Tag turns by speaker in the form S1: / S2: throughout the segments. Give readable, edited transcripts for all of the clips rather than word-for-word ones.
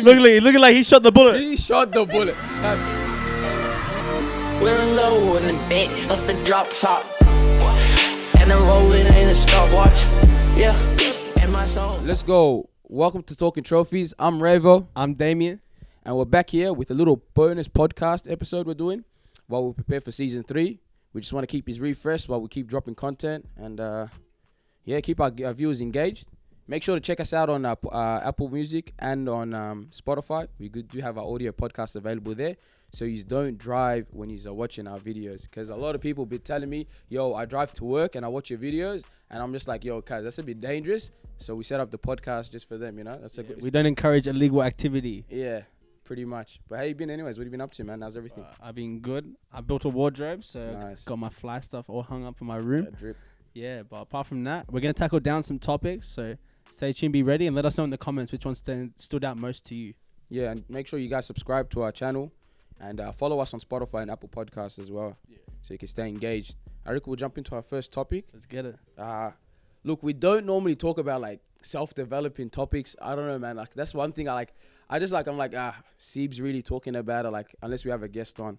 S1: looking like he shot the bullet.
S2: He shot the bullet.
S3: We're low in the bed of the drop top, and I'm rolling in a stopwatch. Yeah, and my soul.
S2: Let's go. Welcome to Talking Trophies. I'm Revo.
S1: I'm Damien.
S2: And we're back here with a little bonus podcast episode we're doing while we prepare for season 3. We just want to keep his refreshed while we keep dropping content and keep our viewers engaged. Make sure to check us out on Apple Music and on Spotify. We do have our audio podcast available there, so you don't drive when you're watching our videos. Because a lot of people be telling me, yo, I drive to work and I watch your videos, and I'm just like, yo, cuz that's a bit dangerous. So we set up the podcast just for them, you know.
S1: We don't encourage illegal activity.
S2: Yeah. Pretty much. But how you been anyways? What have you been up to, man? How's everything?
S1: I've been good. I built a wardrobe, so
S2: nice.
S1: Got my fly stuff all hung up in my room.
S2: Drip.
S1: Yeah, but apart from that, we're going to tackle down some topics. So stay tuned, be ready, and let us know in the comments which one stood out most to you. Yeah,
S2: and make sure you guys subscribe to our channel and follow us on Spotify and Apple Podcasts as well, so you can stay engaged. I reckon we'll jump into our first topic.
S1: Let's get it.
S2: Look, we don't normally talk about like self-developing topics. I don't know, man. Like that's one thing I'm like, Sieb's really talking about it, like, unless we have a guest on.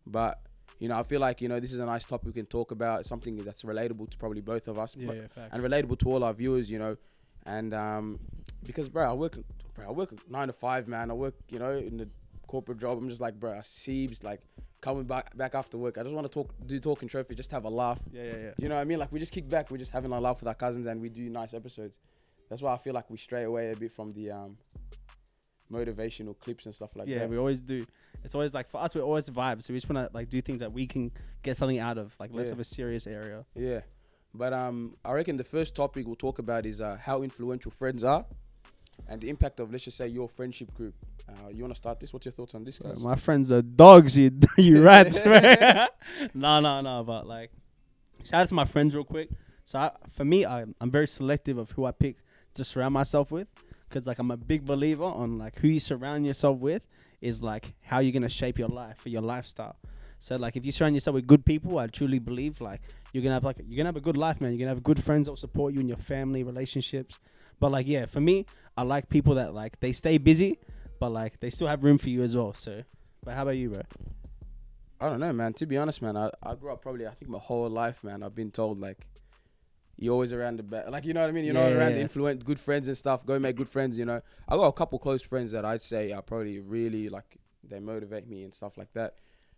S2: But, you know, I feel like, you know, this is a nice topic we can talk about. It's something that's relatable to probably both of us.
S1: Facts.
S2: And relatable to all our viewers, you know. And because, bro, I work 9 to 5, man. I work, you know, in the corporate job. I'm just like, bro, Sieb's like coming back after work. I just want to do Talking Trophy, just have a laugh.
S1: Yeah.
S2: You know what I mean? Like, we just kick back. We're just having a laugh with our cousins and we do nice episodes. That's why I feel like we stray away a bit from the motivational clips and stuff like that.
S1: Yeah, we always do. It's always like, for us, we're always vibes. So we just want to like do things that we can get something out of, like less of a serious area.
S2: Yeah. But I reckon the first topic we'll talk about is how influential friends are and the impact of, let's just say, your friendship group. You want to start this? What's your thoughts on this, guys?
S1: My friends are dogs, you rats, man. No. But like, shout out to my friends real quick. So for me, I'm very selective of who I pick to surround myself with. Because, like, I'm a big believer on, like, who you surround yourself with is, like, how you're going to shape your life or your lifestyle. So, like, if you surround yourself with good people, I truly believe, like, you're going to have a good life, man. You're going to have good friends that will support you in your family, relationships. But, like, yeah, for me, I like people that, like, they stay busy, but, like, they still have room for you as well. So, but how about you, bro?
S2: I don't know, man. To be honest, man, I grew up probably, I think my whole life, man, I've been told, like, you're always around the back. Like, you know what I mean? The influence, good friends and stuff. Go make good friends, you know. I got a couple close friends that I'd say are probably really, like, they motivate me and stuff like that.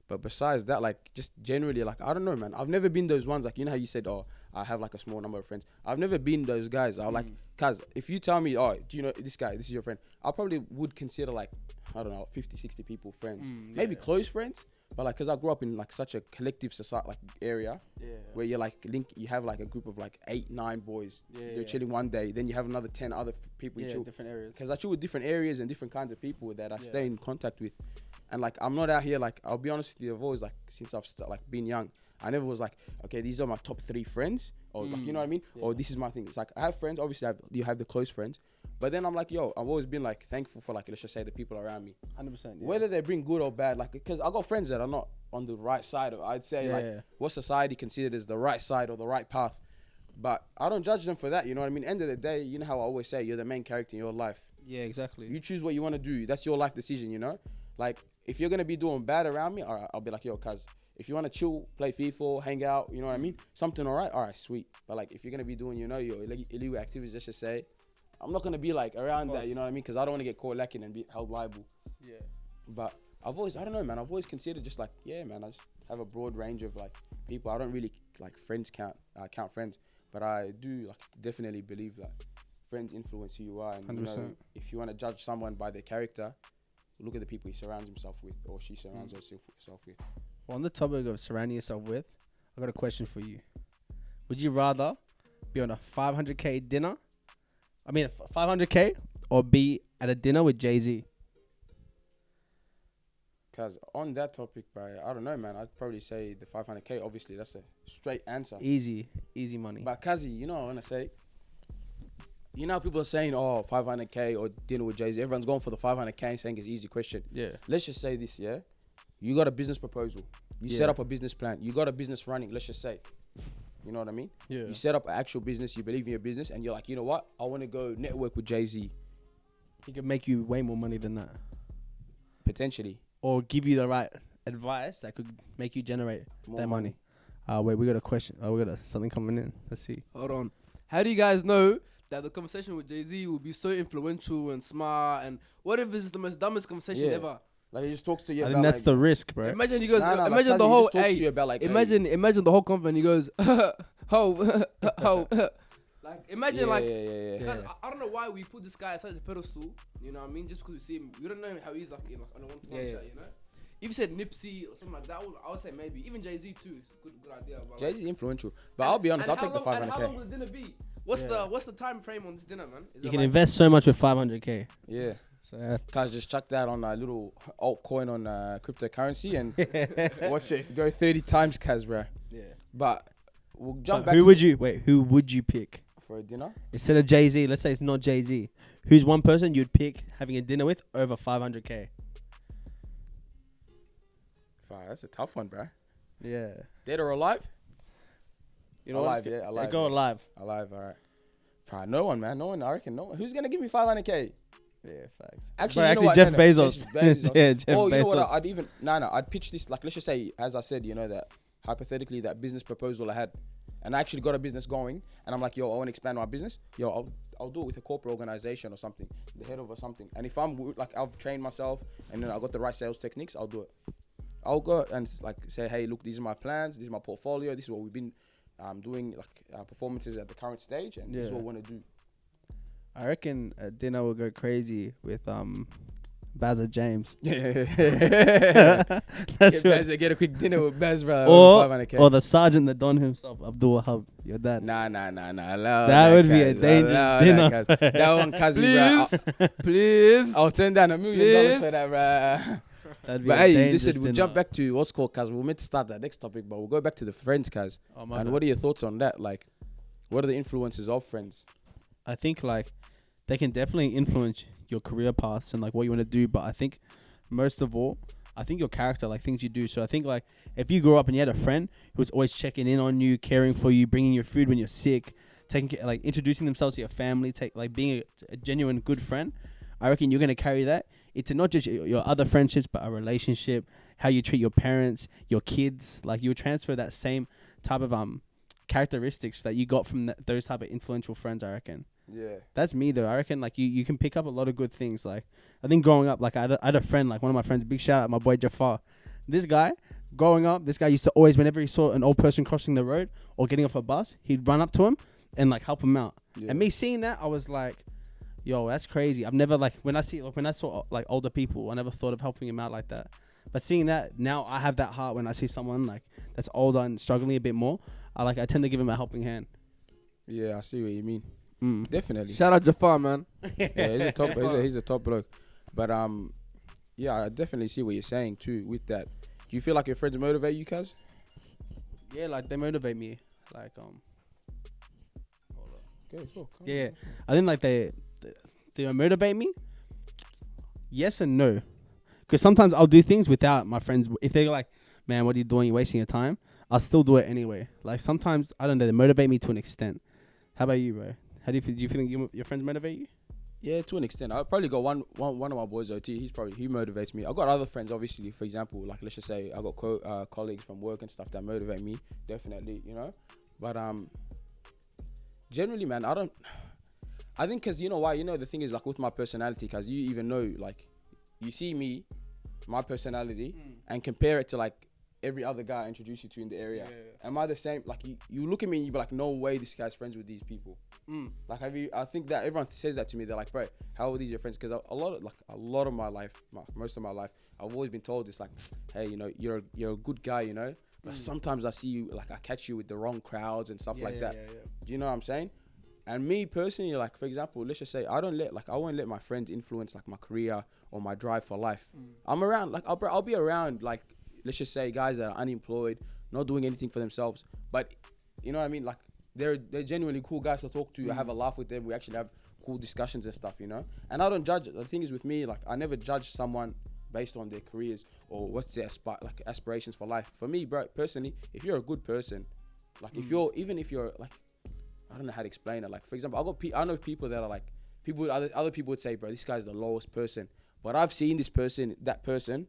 S2: But besides that, like, just generally, like, I don't know, man. I've never been those ones, like, you know how you said, oh, I have, like, a small number of friends. I've never been those guys. I'm like, cuz, if you tell me, oh, do you know this guy, this is your friend, I probably would consider, like, I don't know, 50, 60 people friends. Maybe close friends. But like, cause I grew up in like such a collective society, like area, where you're like you have like a group of like 8, 9 boys. You're chilling one day, then you have another 10 other people you chill.
S1: Different areas.
S2: Cause I chill with different areas and different kinds of people that I stay in contact with, and like I'm not out here like, I'll be honest with you, I've always like, since I've been young, I never was like, okay, these are my top 3 friends, or like, you know what I mean, or this is my thing. It's like I have friends, obviously you have the close friends. But then I'm like, yo, I've always been like thankful for like, let's just say the people around me.
S1: 100%. Yeah.
S2: Whether they bring good or bad, like, because I got friends that are not on the right side of, I'd say like what society considered as the right side or the right path. But I don't judge them for that, you know what I mean? End of the day, you know how I always say, you're the main character in your life.
S1: Yeah, exactly.
S2: You choose what you want to do. That's your life decision, you know? Like, if you're going to be doing bad around me, all right, I'll be like, yo, cuz, if you want to chill, play FIFA, hang out, you know what I mean? Something all right, sweet. But like, if you're going to be doing, you know, your illegal activities, let's just say, I'm not going to be like around that, you know what I mean? Because I don't want to get caught lacking and be held liable.
S1: Yeah.
S2: But I don't know, man. I've always considered just like, yeah, man, I just have a broad range of like people. I don't really like count friends, but I do like definitely believe that friends influence who you are. And 100%. You know, if you want to judge someone by their character, look at the people he surrounds himself with, or she surrounds herself with.
S1: Well, on the topic of surrounding yourself with, I got a question for you. Would you rather be on a 500K dinner? I mean, 500K, or be at a dinner with Jay-Z?
S2: Because on that topic, bro, I don't know, man. I'd probably say the 500K. Obviously, that's a straight answer.
S1: Easy money.
S2: But Kazi, you know what I want to say? You know how people are saying, oh, 500K or dinner with Jay-Z. Everyone's going for the 500K and saying it's an easy question.
S1: Yeah.
S2: Let's just say this, yeah? You got a business proposal. You set up a business plan. You got a business running, let's just say. You know what I mean?
S1: Yeah.
S2: You set up an actual business. You believe in your business. And you're like, you know what? I want to go network with Jay-Z.
S1: He could make you way more money than that,
S2: Potentially.
S1: or give you the right advice that could make you generate
S2: More
S1: that money. Wait, we got a question. We got something coming in. Let's see.
S4: Hold on. How do you guys know that the conversation with Jay-Z will be so influential and smart? And what if it's the most dumbest conversation
S2: Yeah.
S4: ever?
S2: Like, he just talks to you
S1: I
S2: about,
S1: think that's
S2: like,
S1: the risk, bro.
S4: Imagine he goes.
S2: Nah,
S4: Imagine
S2: like,
S4: the
S2: he
S4: whole.
S2: just talks to
S4: Hey,
S2: you about, like,
S4: imagine the whole convo and he goes, ho. Like imagine
S2: yeah.
S4: Because I don't know why we put this guy at such a pedestal. You know what I mean? Just because we see him, we don't know how he's like on a one-to-one chat. You know. If you said Nipsey or something like that, I would say maybe. Even Jay-Z too. It's a good idea.
S2: Jay-Z influential. But I'll be honest, I'll take the 500k.
S4: And how long will the dinner be? What's the time frame on this dinner, man? Is
S1: You
S4: it
S1: can
S4: like-
S1: invest so much with 500k.
S2: Yeah.
S1: So,
S2: Guys, just chuck that on a little altcoin on cryptocurrency and watch it go 30 times, Kaz, bro.
S1: yeah.
S2: But we'll jump back
S1: Who
S2: to
S1: would you pick
S2: for a dinner.
S1: instead of Jay-Z? Let's say it's not Jay-Z. Who's one person you'd pick having a dinner with over 500k?
S2: Fuck, that's a tough one, bro.
S1: Yeah.
S2: Dead or alive?
S1: You know
S2: Alive,
S1: what?
S2: yeah, alive,
S1: Go
S2: yeah.
S1: alive.
S2: Alive, all right. Probably no one, man. No one. I reckon no one. Who's gonna give me 500k?
S1: Yeah, facts.
S2: Actually,
S1: Actually,
S2: you know what?
S1: Jeff
S2: No, no,
S1: Bezos.
S2: Jeff Bezos.
S1: Yeah, Jeff
S2: Oh, you know what?
S1: Bezos.
S2: I'd even I'd pitch this, like, let's just say, as I said, you know, that hypothetically that business proposal I had, and I actually got a business going, and I'm like, yo, I want to expand my business. Yo, I'll do it with a corporate organization or something, the head of or something. And if like, I've trained myself and then I got the right sales techniques, I'll do it. I'll go and like say, hey, look, these are my plans, this is my portfolio, this is what we've been doing, like performances at the current stage, and this is what we want to do.
S1: I reckon dinner will go crazy with Bazza James. That's what.
S2: Get a quick dinner with Baz, bro.
S1: Or the sergeant, the Don himself, Abdul Wahab, your dad.
S2: Nah.
S1: That would be a dangerous dinner.
S2: That one, Kazi, bro.
S4: Please.
S2: I'll turn down $1 million for that, bro.
S1: That'd be
S2: But
S1: a
S2: hey,
S1: dangerous
S2: listen, we'll
S1: dinner.
S2: jump back to what's called, Kaz. We were meant to start that next topic, but we'll go back to the friends, Kaz.
S1: Oh, my
S2: And
S1: bad.
S2: what are your thoughts on that? Like, what are the influences of friends?
S1: I think like they can definitely influence your career paths and like what you want to do, but I think most of all, I think your character, like things you do. So I think like if you grew up and you had a friend who was always checking in on you, caring for you, bringing you food when you're sick, taking care, like introducing themselves to your family, being a genuine good friend, I reckon you're gonna carry that into not just your other friendships, but a relationship, how you treat your parents, your kids. Like you transfer that same type of characteristics that you got from those type of influential friends, I reckon.
S2: Yeah.
S1: That's me though. I reckon like you can pick up a lot of good things. Like I think growing up, like I had a friend, like one of my friends, big shout out my boy Jafar. This guy, growing up, this guy used to always, whenever he saw an old person crossing the road or getting off a bus, he'd run up to him and like help him out.
S2: Yeah.
S1: And me seeing that, I was like, yo, that's crazy. I've never when I saw like older people, I never thought of helping him out like that. But seeing that now, I have that heart when I see someone like that's older and struggling a bit more. I tend to give him a helping hand.
S2: Yeah, I see what you mean. Definitely.
S4: Shout out Jafar, man.
S2: Yeah, he's a top. He's a top bloke. But yeah, I definitely see what you're saying too with that. Do you feel like your friends motivate you, Kaz?
S1: Yeah, like they motivate me. Like
S2: Go.
S1: yeah, I think like they motivate me. Yes and no, because sometimes I'll do things without my friends. If they're like, "Man, what are you doing? You're wasting your time," I'll still do it anyway. Like sometimes I don't know, they motivate me to an extent. How about you, bro? How do you feel? Do you feel your friends motivate you?
S2: Yeah, to an extent. I've probably got one of my boys, OT. He motivates me. I've got other friends, obviously. For example, like let's just say I got colleagues from work and stuff that motivate me. Definitely, you know. But generally, man, I think because you know why? You know the thing is like with my personality, because you even know like you see me, my personality, and compare it to like every other guy I introduce you to in the area. Yeah. Am I the same? Like you look at me and you be like, no way this guy's friends with these people. Like I think that everyone says that to me. They're like, bro, how are these your friends? Because a lot of my life, most of my life, I've always been told it's like, hey, you know, you're a good guy, you know. But sometimes I see you, like I catch you with the wrong crowds and stuff like that. Yeah. Do you know what I'm saying? And me personally, like for example, let's just say I won't let my friends influence like my career or my drive for life. I'm around, like I'll be around, like let's just say guys that are unemployed, not doing anything for themselves, but you know what I mean, like they're genuinely cool guys to talk to. I have a laugh with them. We actually have cool discussions and stuff, you know. And I don't judge. The thing is with me, like I never judge someone based on their careers or what's their aspirations for life. For me, bro, personally, if you're a good person, like if you're like, I don't know how to explain it. Like for example, I know people that are like other people would say, bro, this guy's the lowest person. But I've seen that person,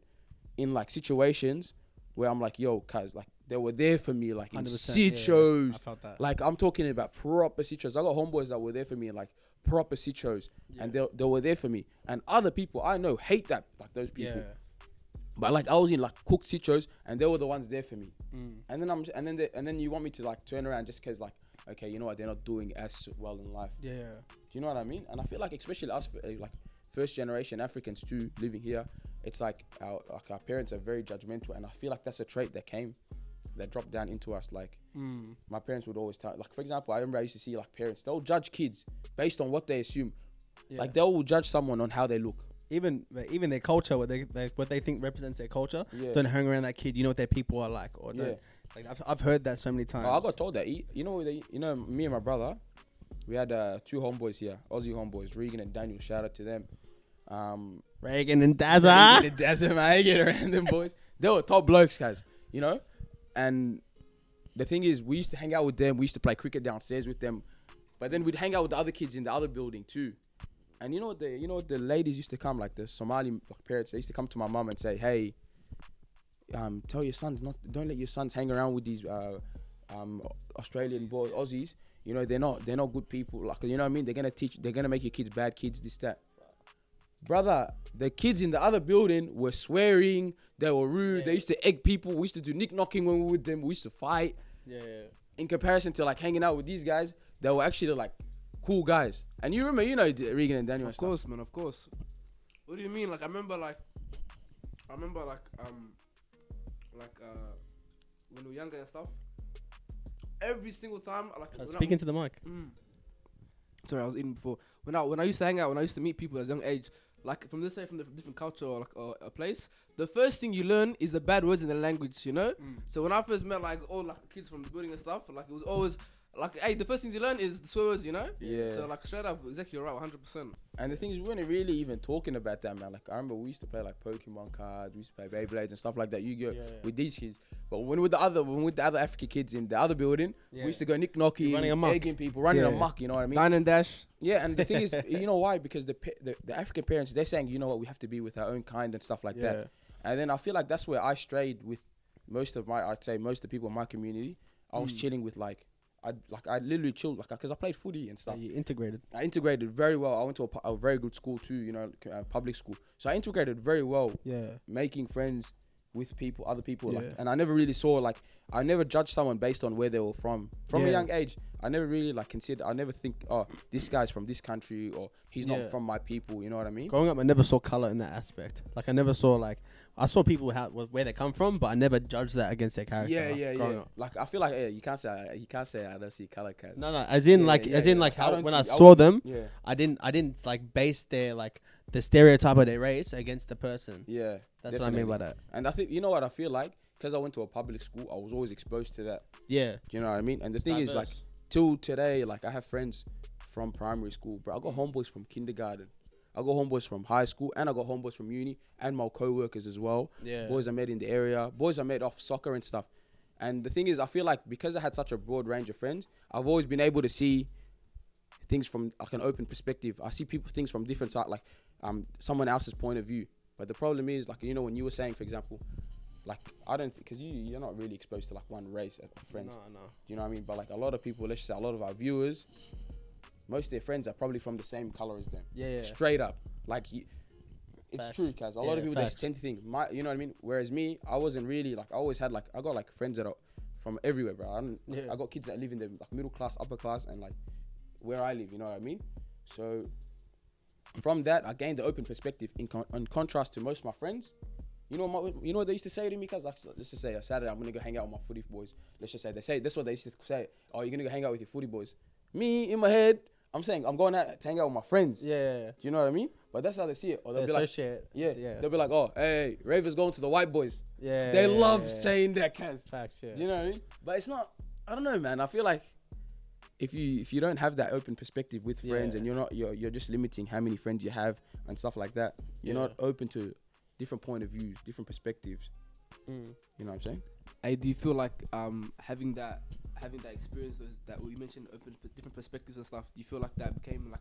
S2: in like situations where I'm like, yo, cuz like they were there for me, like in sit-shows.
S1: I felt that.
S2: Like I'm talking about proper sit-shows. I got homeboys that were there for me in like proper sit-shows, and they were there for me. And other people I know hate that, like those people.
S1: Yeah.
S2: But like I was in like cooked sit-shows, and they were the ones there for me. And then you want me to like turn around just cause like, okay, you know what, they're not doing as well in life.
S1: Yeah.
S2: Do you know what I mean? And I feel like especially us, like first generation Africans too, living here, it's like our parents are very judgmental, and I feel like that's a trait that dropped down into us. Like my parents would always tell, like for example, I remember I used to see like parents, they'll judge kids based on what they assume.
S1: Yeah.
S2: Like they'll judge someone on how they look.
S1: Even their culture, what they think represents their culture, don't hang around that kid. You know what their people are like, or like I've heard that so many times.
S2: I got told that. You know, me and my brother, we had 2 homeboys here, Aussie homeboys, Regan and Daniel. Shout out to them.
S1: Regan and Dazza.
S2: Regan and Dazza, man, I get around them boys. They were top blokes, guys. You know, and the thing is, we used to hang out with them. We used to play cricket downstairs with them, but then we'd hang out with the other kids in the other building too. And you know what the ladies used to come, like the Somali parents, they used to come to my mum and say, hey, tell your sons don't let your sons hang around with these Australian boys, Aussies. You know, they're not good people. Like, you know what I mean? They're gonna make your kids bad kids, this, that. Brother, the kids in the other building were swearing, they were rude, they used to egg people, we used to do nick-knocking when we were with them, we used to fight.
S1: Yeah.
S2: In comparison to like hanging out with these guys, they were actually like cool guys. And you remember, you know, Regan and Daniel.
S4: Of course, man, of course. What do you mean? Like, I remember when we were younger and stuff. Every single time, like
S1: Speaking to the mic.
S4: Sorry, I was eating before. When I used to hang out, when I used to meet people at a young age, like from the different culture or like a place, the first thing you learn is the bad words in the language, you know. So when I first met like all like kids from the building and stuff, like it was always like, hey, the first things you learn is the swear words, you know.
S2: Yeah.
S4: So like straight up, exactly, you're right, 100%.
S2: And the thing is, we weren't really even talking about that, man. Like I remember we used to play like Pokemon cards, we used to play Beyblades and stuff like that. You go with these kids, but when with the other African kids in the other building, we used to go nick-knocking, egging people, running amok. You know what I mean?
S4: Dine and dash.
S2: Yeah, and the thing is, you know why? Because the African parents, they're saying, you know what, we have to be with our own kind and stuff like that. And then I feel like that's where I strayed with most of the people in my community. I was chilling with I literally chilled, like, because I played footy and stuff.
S1: You integrated.
S2: I integrated very well. I went to a very good school too, you know, public school. So I integrated very well. Yeah. Making friends with other people. Like, and I never really saw, I never judged someone based on where they were from. From a young age, I never really, I never think, oh, this guy's from this country or he's not from my people, you know what I mean?
S1: Growing up, I never saw color in that aspect. Like, I never saw, I saw people where they come from, but I never judged that against their character.
S2: Yeah. Like, I feel like you can't say I don't see color, cause
S1: no, as in how when I saw them, I didn't base their the stereotype of their race against the person.
S2: Yeah,
S1: that's definitely what I mean by that.
S2: And I think, you know what I feel like, because I went to a public school, I was always exposed to that. Yeah, do you know what I mean? And the thing is, till today, I have friends from primary school, bro. I got homeboys from kindergarten. I got homeboys from high school, and I got homeboys from uni, and my co-workers as well. Yeah. Boys I met in the area, boys I met off soccer and stuff. And the thing is, I feel like because I had such a broad range of friends, I've always been able to see things from an open perspective. I see things from different sides, someone else's point of view. But the problem is, when you were saying, for example, I don't, because you're not really exposed to one race of friends. No. Do you know what I mean? But a lot of people, let's just say a lot of our viewers, most of their friends are probably from the same color as them. Yeah. Straight up. It's true, guys. A lot of people, they tend to think, you know what I mean? Whereas me, I wasn't really, I always had, I got, friends that are from everywhere, bro. I got kids that live in the, middle class, upper class, and, where I live, you know what I mean? So, from that, I gained the open perspective in contrast to most of my friends. You know what they used to say to me, cuz let's just say a Saturday I'm gonna go hang out with my footy boys. Let's just say that's what they used to say. Oh, you're gonna go hang out with your footy boys. Me in my head, I'm saying I'm going out to hang out with my friends. Yeah. Do you know what I mean? But that's how they see it. Or they'll be
S1: associate.
S2: They'll be like, oh, hey, Raver's going to the white boys. Yeah. They love saying that, cuz. Facts. Yeah. Do you know what I mean? But it's not. I don't know, man. I feel like if you don't have that open perspective with friends and you're just limiting how many friends you have and stuff like that. You're not open to different point of views, different perspectives. You know what I'm saying?
S4: Hey, do you feel like having that experience that we mentioned, different perspectives and stuff? Do you feel like that became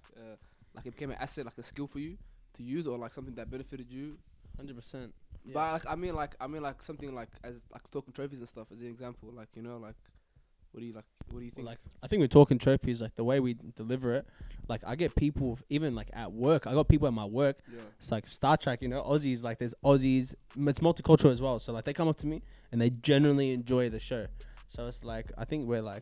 S4: like it became an asset, like a skill for you to use, or like something that benefited you?
S1: 100%.
S4: But like I mean like something like as like talking trophies and stuff as an example. Like like what do you think?
S1: Like I think we're talking trophies, like the way we deliver it. Like I get people even like at work. I got people at my work.
S4: Yeah.
S1: It's like Star Trek, Aussies. Like there's Aussies. It's multicultural as well. So like they come up to me and they genuinely enjoy the show. So it's like I think we're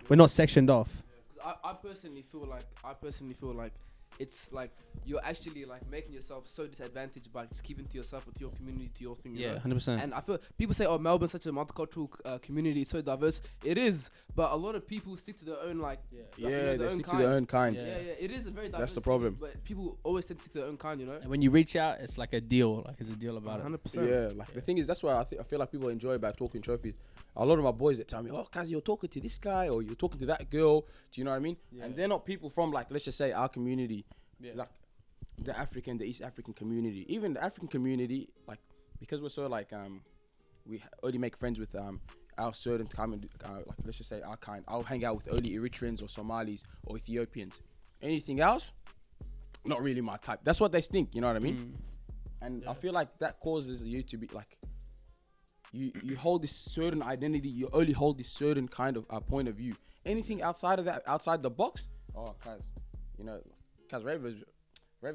S1: not sectioned off.
S4: I personally feel like it's like you're actually like making yourself so disadvantaged by just keeping to yourself or to your community, to your thing. You know?
S1: 100%.
S4: And I feel people say, "Oh, Melbourne's such a multicultural community, it's so diverse." It is, but a lot of people stick to their own like
S2: they stick to their own kind.
S4: Yeah, it is a very diverse.
S2: That's the problem.
S4: City, but people always tend to stick to their own kind,
S1: And when you reach out, it's like a deal. Like it's a deal about
S4: 100%.
S2: Yeah, like the thing is, that's why I feel like people enjoy about talking trophies. A lot of my boys that tell me, "Oh, cause you're talking to this guy or you're talking to that girl." Do you know what I mean?
S1: Yeah.
S2: And they're not people from like, let's just say our community,
S1: Yeah.
S2: like the East African community, even the African community, like because we're so like we only make friends with our certain kind, like let's just say our kind. I'll hang out with only Eritreans or Somalis or Ethiopians. Anything else, not really my type. That's what they think. You know what I mean? And I feel like that causes you to be like. You hold this certain identity. You only hold this certain kind of point of view. Anything outside of that, outside the box, cause Raver,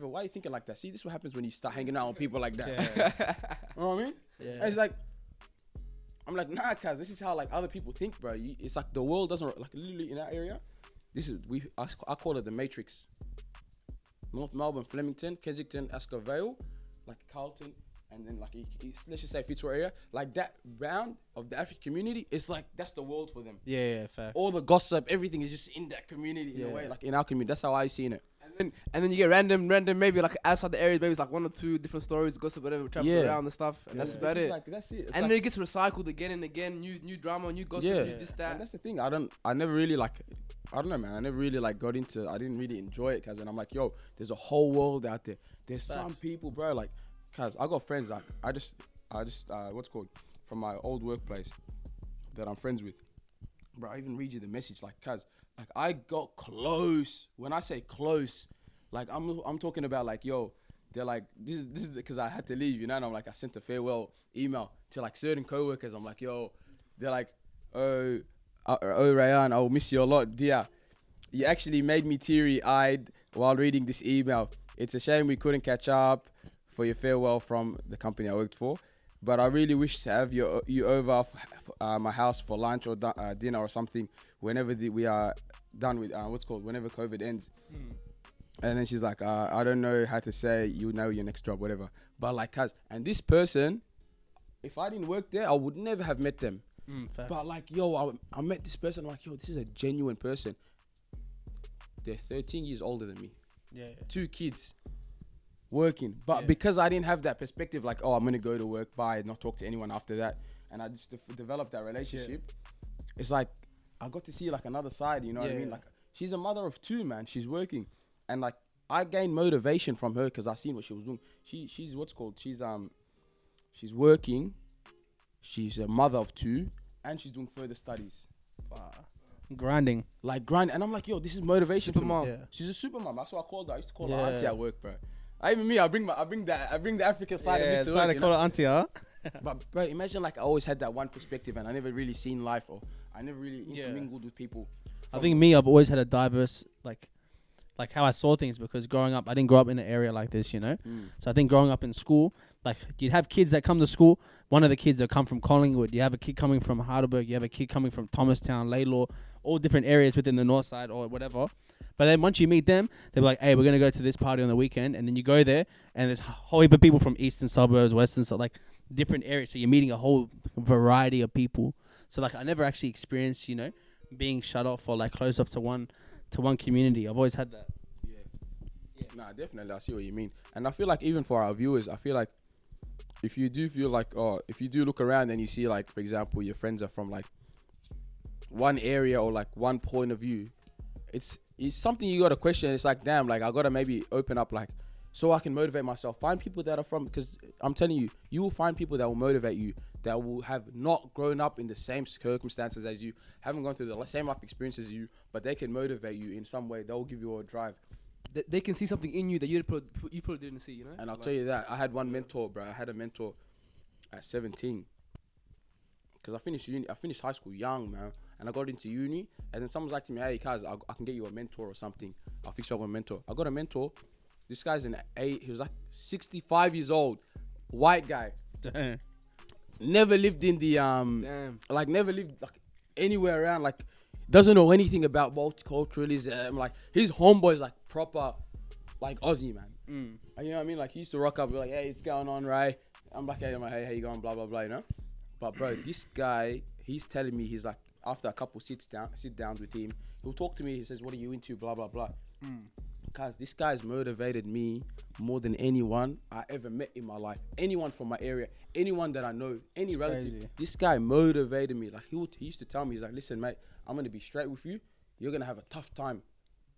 S2: why are you thinking like that? See, this is what happens when you start hanging out with people like that.
S1: Yeah.
S2: You know what I mean?
S1: Yeah.
S2: And it's like, I'm like, nah, cause this is how like other people think, bro. It's like the world doesn't like literally in that area. I call it the Matrix. North Melbourne, Flemington, Kensington, Ascot Vale, like Carlton. And then like let's just say Fitzroy area, like that round of the African community, it's like that's the world for them.
S1: Yeah, fact.
S2: All the gossip, everything is just in that community in a way, like in our community. That's how I seen it.
S4: And then you get random maybe like outside the areas, maybe it's like 1 or 2 different stories, gossip, whatever, travel around and stuff, and that's about it.
S2: Like, that's it. It's
S4: and
S2: like,
S4: then it gets recycled again and again, new drama, new gossip, new this that.
S2: And that's the thing. I never really like. I don't know, man. I never really like got into. I didn't really enjoy it, cause and I'm like, yo, there's a whole world out there. There's some people, bro, like. Cause I got friends like I just what's called from my old workplace that I'm friends with, bro. I even read you the message like, cause like I got close. When I say close, like I'm talking about like, yo, they're like this is because I had to leave, you know. And I'm like I sent a farewell email to like certain coworkers. I'm like, yo, they're like, oh Rayan, I'll miss you a lot, dear. You actually made me teary-eyed while reading this email. It's a shame we couldn't catch up for your farewell from the company I worked for, but I really wish to have you over my house for lunch or dinner or something whenever we are done with whenever COVID ends. And then she's like, I don't know how to say, you know, your next job, whatever. But like, and this person, if I didn't work there, I would never have met them. But like, yo, I met this person. I'm like, yo, this is a genuine person. They're 13 years older than me. 2 kids. Working, but because I didn't have that perspective, like, oh, I'm gonna go to work, bye, not talk to anyone after that, and I just developed that relationship. It's like I got to see like another side, you know what I mean? Like she's a mother of 2, man. She's working, and like I gained motivation from her because I seen what she was doing. She's working, she's a mother of 2, and she's doing further studies.
S1: Grinding,
S2: and I'm like, yo, this is motivation.
S4: Super mom.
S2: She's a super mom. That's what I called her. I used to call her auntie at work, bro. Even me, I bring the African side of me to work.
S1: I call it auntie, huh?
S2: But bro, imagine like I always had that one perspective, and I never really seen life, or I never really intermingled with people.
S1: I think I've always had a diverse like how I saw things, because growing up, I didn't grow up in an area like this, you know. So I think growing up in school, like you'd have kids that come to school. One of the kids that come from Collingwood, you have a kid coming from Heidelberg, you have a kid coming from Thomastown, Laylaw, all different areas within the north side or whatever. But then once you meet them, they're like, hey, we're going to go to this party on the weekend. And then you go there, and there's a whole heap of people from eastern suburbs, western, so like different areas. So you're meeting a whole variety of people. So like I never actually experienced, you know, being shut off or like closed off to one community. I've always had that.
S2: Yeah. Nah, definitely. I see what you mean. And I feel like even for our viewers, I feel like if you do feel like, if you do look around and you see like, for example, your friends are from like one area or like one point of view, it's something you got to question. It's like, damn, like I got to maybe open up, like, so I can motivate myself. Find people that are from, because I'm telling you, you will find people that will motivate you, that will have not grown up in the same circumstances as you, haven't gone through the same life experiences as you, but they can motivate you in some way. They'll give you a drive.
S4: they can see something in you that you probably didn't see, you know.
S2: And I'll tell you that I had one mentor, bro. I had a mentor at 17 because I finished high school young, man, and I got into uni. And then someone's like to me, "Hey, Kaz, I can get you a mentor or something. I'll fix you up with a mentor." I got a mentor. This guy's he was like 65 years old, white guy.
S1: Damn.
S2: Never lived in the
S4: Damn.
S2: like never lived like anywhere around, like doesn't know anything about multiculturalism. Like his homeboy's like proper like Aussie, man.
S1: Mm.
S2: You know what I mean? Like he used to rock up, be like, "Hey, what's going on, Ray?" I'm like, "Hey, how you going?" Blah blah blah, you know. But bro, this guy, he's telling me, he's like, after a couple sit downs with him, he'll talk to me. He says, "What are you into?" Blah blah blah. Guys, this guy's motivated me more than anyone I ever met in my life. Anyone from my area, anyone that I know, any relative.
S1: Crazy.
S2: This guy motivated me. Like he used to tell me, he's like, "Listen, mate, I'm gonna be straight with you. You're gonna have a tough time.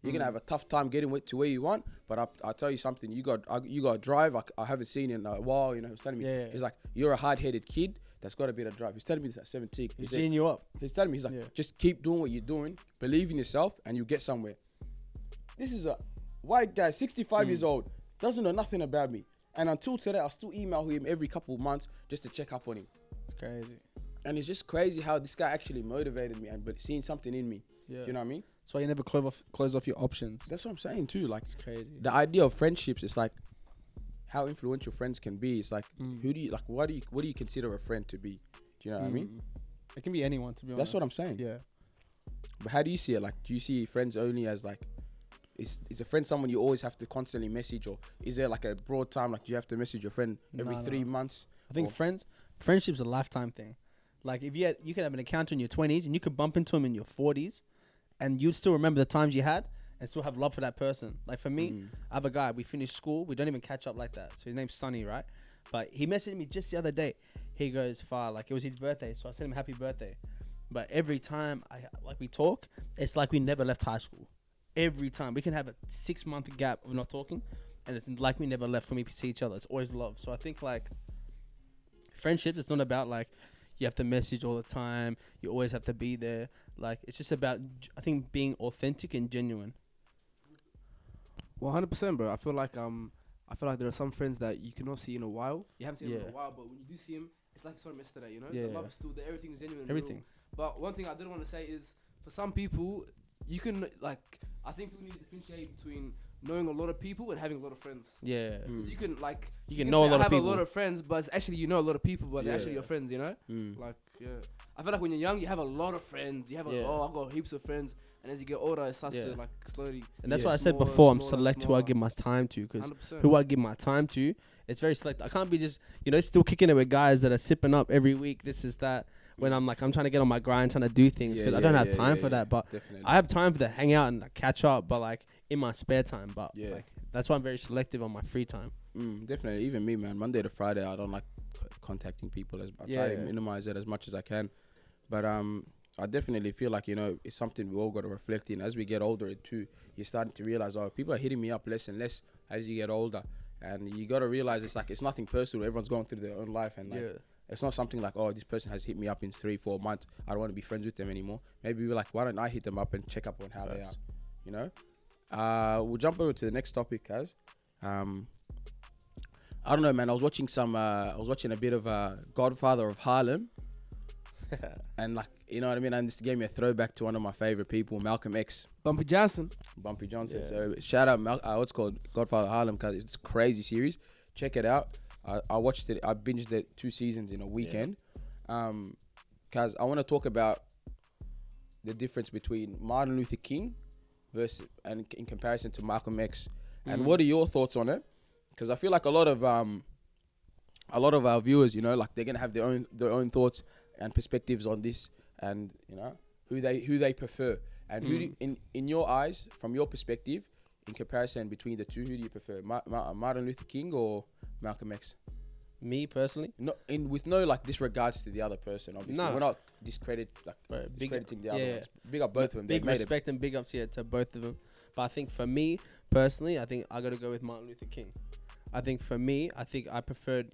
S2: You're gonna have a tough time getting to where you want. But I'll tell you something. You got to drive. I haven't seen in a while. You know." He's telling me,
S1: Yeah.
S2: he's like, "You're a hard-headed kid that's got a bit of drive." He's telling me this at 17.
S1: He's geeing you up.
S2: He's telling me, he's like, "Just keep doing what you're doing. Believe in yourself, and you'll get somewhere." This is a white guy, 65 years old, doesn't know nothing about me. And until today, I still email him every couple of months just to check up on him.
S1: It's crazy.
S2: And it's just crazy how this guy actually motivated me, but seeing something in me.
S1: Yeah.
S2: You know what I mean?
S1: That's why you never close off your options.
S2: That's what I'm saying too. Like,
S1: It's crazy.
S2: the idea of friendships is like how influential friends can be. It's like, who do you like? What do you consider a friend to be? Do you know what I mean?
S1: It can be anyone, to be honest.
S2: That's what I'm saying.
S1: Yeah.
S2: But how do you see it? Like, do you see friends only as like, is a friend someone you always have to constantly message, or is there like a broad time, like do you have to message your friend every 3 months?
S1: I think friendship's a lifetime thing. Like if you could have an encounter in your 20s and you could bump into him in your 40s, and you'd still remember the times you had and still have love for that person. Like for me, I have a guy. We finished school. We don't even catch up like that. So his name's Sonny, right? But he messaged me just the other day. He goes, "Far, like it was his birthday, so I sent him a happy birthday." But every time we talk, it's like we never left high school. Every time we can have a 6-month gap of not talking, and it's like we never left when we see each other. It's always love. So I think like friendships, it's not about like you have to message all the time. You always have to be there. Like it's just about, I think, being authentic and genuine.
S4: 100%, bro. I feel like there are some friends that you cannot see in a while. You haven't seen them in a while, but when you do see them, it's like you saw them yesterday. You know, the love is still there. Everything's genuine. and
S1: Everything.
S4: real. But one thing I did want to say is, for some people, you can like. I think people need to differentiate between knowing a lot of people and having a lot of friends.
S1: Yeah.
S4: You can like
S1: You can know a
S4: say,
S1: lot
S4: I
S1: of
S4: have
S1: people.
S4: a lot of friends, but it's actually you know a lot of people, but they're actually your friends. You know,
S2: Mm.
S4: like I feel like when you're young, you have a lot of friends. You have I've got heaps of friends, and as you get older, it starts to like slowly.
S1: And that's what I said before. I'm select who I give my time to, because who I give my time to, it's very select. I can't be just still kicking it with guys that are sipping up every week. This is that. When I'm trying to get on my grind, trying to do things, because I don't have time for that. But
S2: definitely.
S1: I have time for the hang out and like, catch up, but like in my spare time. But like, that's why I'm very selective on my free time.
S2: Definitely. Even me, man. Monday to Friday, I don't like contacting people. I try to minimize it as much as I can. But I definitely feel like, it's something we all got to reflect in. As we get older too, you're starting to realize, people are hitting me up less and less as you get older. And you got to realize it's nothing personal. Everyone's going through their own life. And it's not something like, this person has hit me up in 3-4 months. I don't want to be friends with them anymore. Maybe we're like, why don't I hit them up and check up on how they are, We'll jump over to the next topic, guys. I don't know, man. I was watching a bit of Godfather of Harlem. And like, you know what I mean? And this gave me a throwback to one of my favorite people, Malcolm X.
S4: Bumpy Johnson.
S2: Yeah. So shout out, what's called Godfather of Harlem, because it's a crazy series. Check it out. I watched it. I binged it 2 seasons in a weekend. Because I want to talk about the difference between Martin Luther King and in comparison to Malcolm X. And what are your thoughts on it? Because I feel like a lot of our viewers, like they're gonna have their own thoughts and perspectives on this, and who they prefer, and who do, in your eyes, from your perspective, in comparison between the two, who do you prefer, Martin Luther King or Malcolm X?
S1: Me personally,
S2: with no like disregards to the other person. Obviously, we're not discrediting the other ones. Big up both of them.
S1: Big respect and big ups to both of them. But I think for me personally, I think I got to go with Martin Luther King. I think for me, I preferred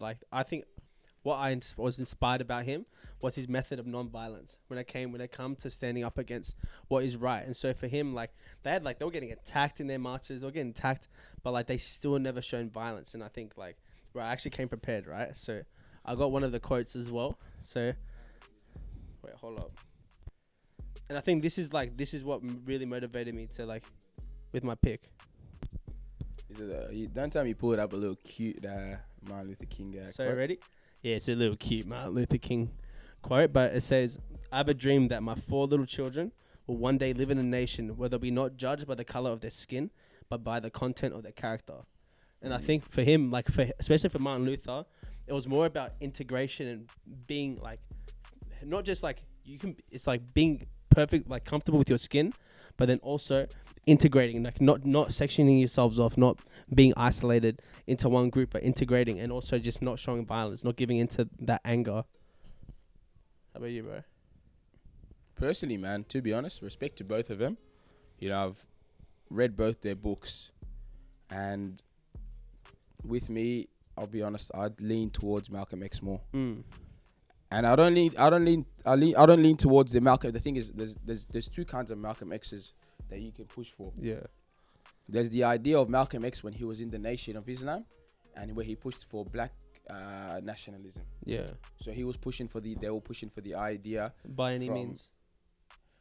S1: what was inspired about him was his method of non-violence when it come to standing up against what is right. And so for him, like they were getting attacked in their marches, they were getting attacked, but like they still never shown violence. And I think like I actually came prepared, right? So I got one of the quotes as well. So wait, hold up. And I think this is what really motivated me to like with my pick.
S2: Don't tell me you pulled up a little cute Martin Luther King
S1: So
S2: quote.
S1: ready? Yeah, it's a little cute Martin Luther King quote, but it says, "I have a dream that my 4 little children will one day live in a nation where they'll be not judged by the color of their skin, but by the content of their character." And I think for him, like especially for Martin Luther, it was more about integration and being like, not just like it's like being perfect, like comfortable with your skin, but then also integrating, like not sectioning yourselves off, not being isolated into one group, but integrating, and also just not showing violence, not giving into that anger. How about you, bro?
S2: Personally, man, to be honest, respect to both of them. You know, I've read both their books, and with me, I'll be honest, I'd lean towards Malcolm X more. And I don't lean towards the Malcolm. The thing is, there's 2 kinds of Malcolm X's that you can push for.
S1: Yeah.
S2: There's the idea of Malcolm X when he was in the Nation of Islam, and where he pushed for black nationalism.
S1: Yeah.
S2: So they were pushing for the idea.
S1: By any means.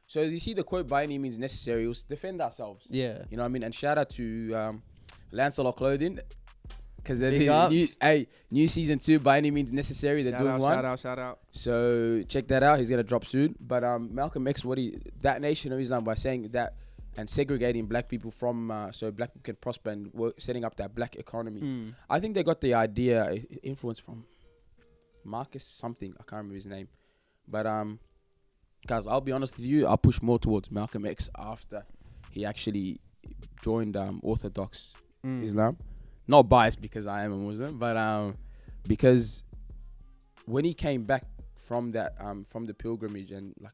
S2: So you see the quote, "By any means necessary," was defend ourselves.
S1: Yeah.
S2: You know what I mean? And shout out to Lancelot Clothing, because new season 2, "By Any Means Necessary." They're doing one.
S4: Shout out.
S2: So check that out. He's gonna drop soon. But Malcolm X, that Nation of Islam, by saying that and segregating black people from so black people can prosper and setting up that black economy. I think they got the idea influence from Marcus something. I can't remember his name. But guys, I'll be honest with you. I'll push more towards Malcolm X after he actually joined Orthodox Islam. Not biased because I am a Muslim, but because when he came back from that from the pilgrimage and like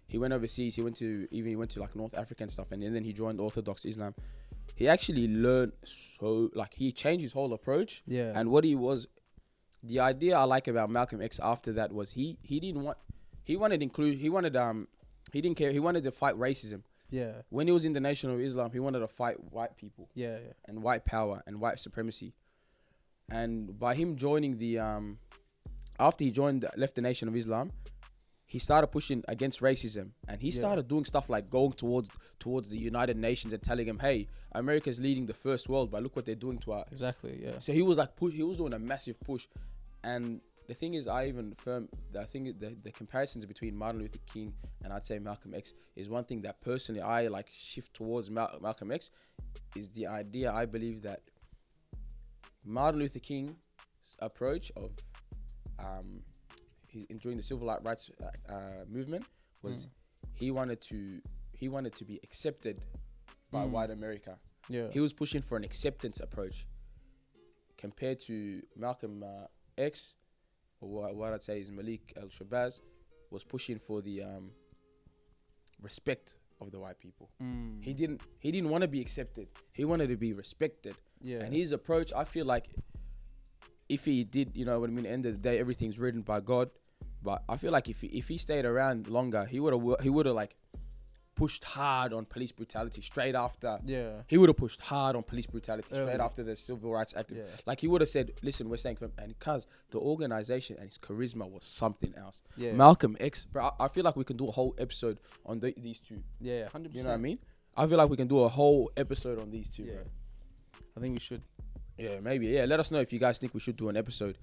S2: he went overseas, he went to like North Africa and stuff, and then he joined Orthodox Islam. He actually learned he changed his whole approach.
S1: Yeah.
S2: And what he was, the idea I like about Malcolm X after that was he didn't care. He wanted to fight racism.
S1: Yeah.
S2: When he was in the Nation of Islam, he wanted to fight white people.
S1: Yeah.
S2: And white power and white supremacy. And by him joining after he left the Nation of Islam, he started pushing against racism, and he started doing stuff like going towards the United Nations and telling them, "Hey, America's leading the first world, but look what they're doing to us."
S1: Exactly. Yeah.
S2: So he was doing a massive push, and the thing is, the comparisons between Martin Luther King and I'd say Malcolm X is one thing that personally I like shift towards Malcolm X is the idea. I believe that Martin Luther King's approach of during the civil rights movement was he wanted to be accepted by white America.
S1: Yeah.
S2: He was pushing for an acceptance approach compared to Malcolm X, or what I'd say is Malik El-Shabazz, was pushing for the respect of the white people. He didn't want to be accepted. He wanted to be respected.
S1: Yeah.
S2: And his approach, I feel like if he did, you know what I mean, at the end of the day, everything's written by God. But I feel like if he stayed around longer, he would have like pushed hard on police brutality straight after.
S1: Yeah.
S2: He would have pushed hard on police brutality straight after the Civil Rights Act.
S1: Yeah.
S2: Like he would have said, "Listen, we're saying for him," and because the organization and his charisma was something else.
S1: Yeah.
S2: Malcolm X, bro, I feel like we can do a whole episode on these two.
S1: Yeah. 100%.
S2: You know what I mean? I feel like we can do a whole episode on these two.
S1: Yeah.
S2: Bro.
S1: I think we should.
S2: Yeah, maybe. Yeah, let us know if you guys think we should do an episode.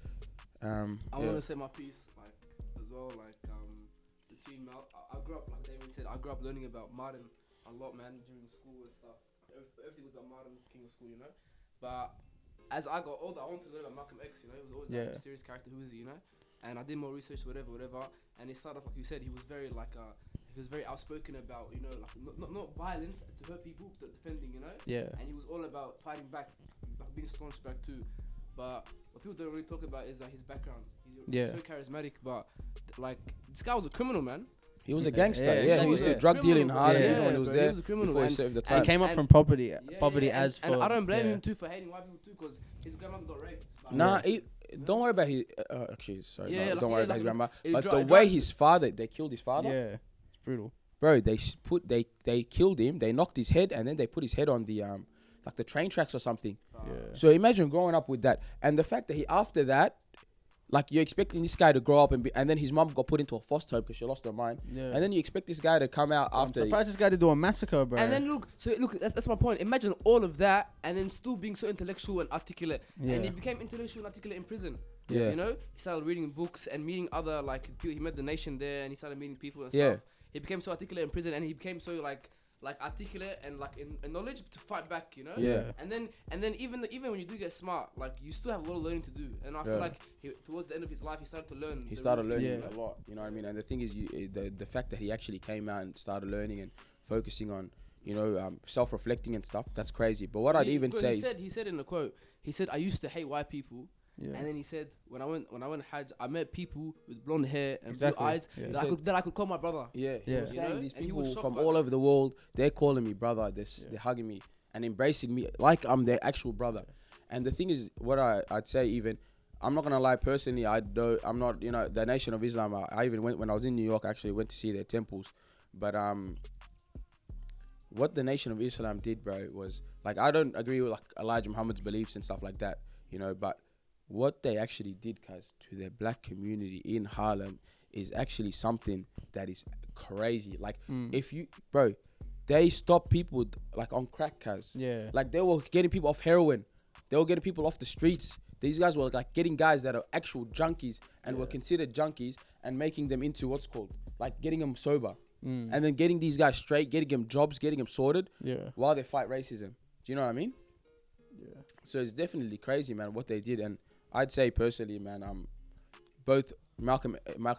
S4: I want to say my piece, like as well, like between I grew up, like David said, I grew up learning about Martin a lot, man, during school and stuff. Everything was about Martin Luther King in school, you know. But as I got older, I wanted to learn about Malcolm X, you know. He was always like a mysterious character. Who is he, you know? And I did more research, whatever. And it started off, like you said, he was very he was very outspoken about, you know, like not violence to hurt people, but defending, you know.
S1: Yeah.
S4: And he was all about fighting back, like being staunch back too. But what people don't really talk about is his background. He's so charismatic, but like this guy was a criminal, man.
S2: He was a gangster.
S1: Yeah,
S2: Yeah,
S1: exactly.
S2: he used to drug deal in Harlem.
S1: Yeah,
S2: when he was
S4: bro,
S2: there.
S4: he was a criminal,
S2: before he
S4: and-
S2: served the
S1: And
S2: time.
S1: came up from poverty.
S4: Yeah,
S1: poverty
S4: yeah,
S1: as for.
S4: and I don't blame
S1: yeah.
S4: him too for hating white people too, because his grandmother got raped.
S2: Nah, don't worry about his. Actually, sorry,
S4: Yeah,
S2: don't worry about his grandma.
S4: it
S2: But
S4: dri-
S2: the
S4: it
S2: way
S4: drives
S2: his father, they killed his father.
S1: Yeah, it's brutal.
S2: Bro, they killed him. They knocked his head, and then they put his head on the like the train tracks or something.
S1: Yeah.
S2: So imagine growing up with that, and the fact that he after that, like you're expecting this guy to grow up and then his mom got put into a foster home because she lost her mind,
S1: Yeah.
S2: and then you expect this guy to come out
S1: I'm
S2: after.
S1: surprised this guy did do a massacre, bro.
S4: And then that's my point. Imagine all of that, and then still being so intellectual and articulate.
S1: Yeah.
S4: And he became intellectual and articulate in prison.
S2: Yeah.
S4: You know, he started reading books and meeting other like people. He met the nation there, and he started meeting people and
S2: Yeah.
S4: stuff. He became so articulate in prison, and he became so like articulate and like in knowledge to fight back. You know.
S2: Yeah.
S4: And then even when you do get smart, like you still have a lot of learning to do. And I feel like towards the end of his life, he started to learn.
S2: He started
S4: real
S2: learning
S4: things.
S2: a lot, you know what I mean? And the thing is, the fact that he actually came out and started learning and focusing on, self-reflecting and stuff, that's crazy. But what I'd even say,
S4: he said in a quote, he said, "I used to hate white people."
S1: Yeah.
S4: And then he said, when I went Hajj, I met people with blonde hair and
S1: Exactly.
S4: blue eyes
S1: Yeah.
S4: that I could call my brother.
S2: he
S1: Yeah.
S2: was
S4: You
S2: saying
S4: know?
S2: these
S4: And he was
S2: people
S4: shocked
S2: from
S4: by
S2: all
S4: that.
S2: over the world, they're calling me brother, they're hugging me and embracing me like I'm their actual brother. And the thing is, what I'd say even, I'm not gonna lie, personally, I'm not, the Nation of Islam. I even went when I was in New York. Actually, went to see their temples, but what the Nation of Islam did, bro, was like I don't agree with like Elijah Muhammad's beliefs and stuff like that, but what they actually did, cuz, to their black community in Harlem is actually something that is crazy. Like if you, bro, they stopped people like on crack, cuz.
S1: Yeah.
S2: Like they were getting people off heroin. They were getting people off the streets. These guys were like getting guys that are actual junkies and were considered junkies and making them into what's called like getting them sober. And then getting these guys straight, getting them jobs, getting them sorted
S1: Yeah.
S2: while they fight racism. Do you know what I mean?
S1: Yeah.
S2: So it's definitely crazy, man, what they did. And I'd say personally, man, both Malcolm